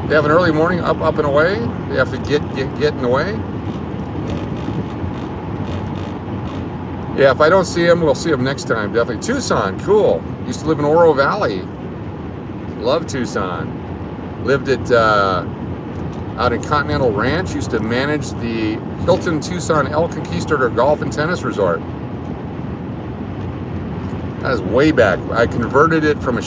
S1: They have an early morning up and away. They have to get and away. Yeah, if I don't see him, we'll see him next time. Definitely. Tucson, cool. Used to live in Oro Valley. Love Tucson. Lived at out in Continental Ranch. Used to manage the Hilton Tucson El Conquistador Golf and Tennis Resort. That is way back. I converted it from a...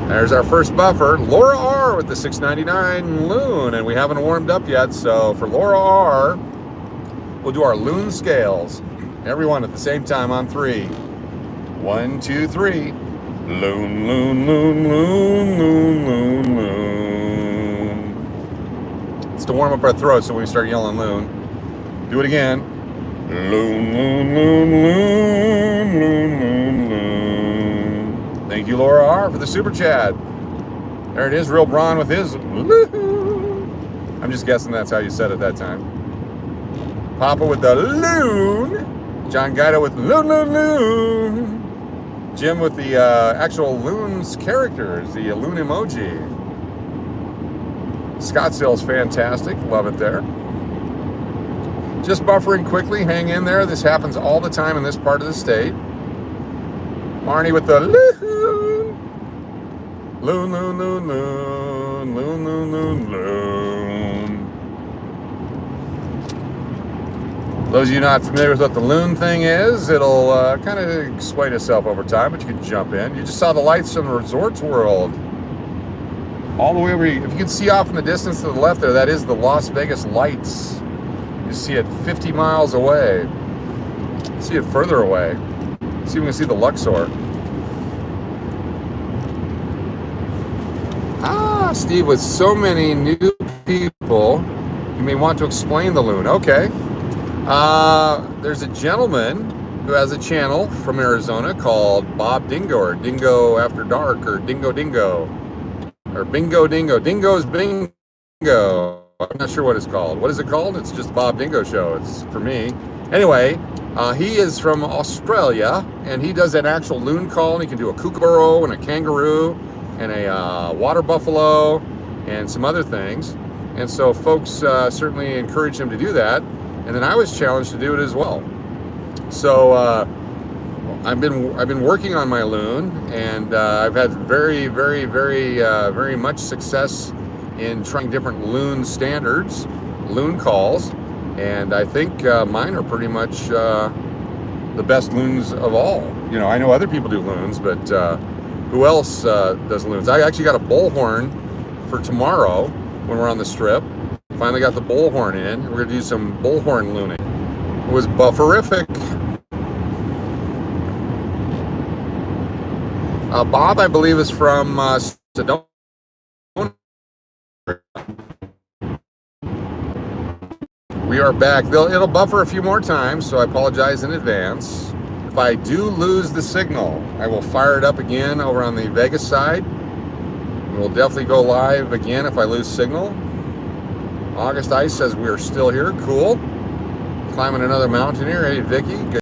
S1: There's our first buffer, Laura R with the 699 Loon, and we haven't warmed up yet, so for Laura R, we'll do our Loon scales. Everyone at the same time on 3. 1, 2, 3. Loon, loon, loon, loon, loon, loon, loon. It's to warm up our throats so when we start yelling Loon. Do it again. Loon, loon, loon, loon, loon, loon, loon. Thank you, Laura R, for the super chat. There it is, Real Braun with his Loon. I'm just guessing that's how you said it that time. Papa with the Loon. John Guido with Loon, Loon, Loon. Jim with the actual Loon's characters, the Loon emoji. Scottsdale's fantastic. Love it there. Just buffering quickly. Hang in there. This happens all the time in this part of the state. Marnie with the Loon. Loon, Loon, Loon, Loon. Loon, Loon, Loon, Loon. Those of you not familiar with what the Loon thing is, it'll kind of explain itself over time, but you can jump in. You just saw the lights from the Resorts World. All the way over, if you can see off in the distance to the left there, that is the Las Vegas lights. You see it 50 miles away. See it further away. See if we can see the Luxor. Steve, with so many new people, you may want to explain the Loon. Okay. There's a gentleman who has a channel from Arizona called Bob Dingo, or Dingo After Dark, or Dingo Dingo, or Bingo Dingo. Dingo's Bingo. I'm not sure what it's called. What is it called? It's just Bob Dingo Show. It's for me. Anyway, he is from Australia, and he does an actual loon call, and he can do a kookaburra and a kangaroo and a water buffalo and some other things. And so folks certainly encourage him to do that. And then I was challenged to do it as well. So I've been working on my loon, and I've had very much success in trying different loon standards, loon calls, and I think mine are pretty much the best loons of all. You know, I know other people do loons, but who else does loons? I actually got a bullhorn for tomorrow when we're on the strip. Finally got the bullhorn in. We're gonna do some bullhorn looning. It was bufferific. Bob, I believe, is from Sedona. We are back. It'll buffer a few more times, so I apologize in advance. If I do lose the signal, I will fire it up again over on the Vegas side. We'll definitely go live again if I lose signal. August Ice says we're still here. Cool. Climbing another mountain here. Hey, Vicky. Good.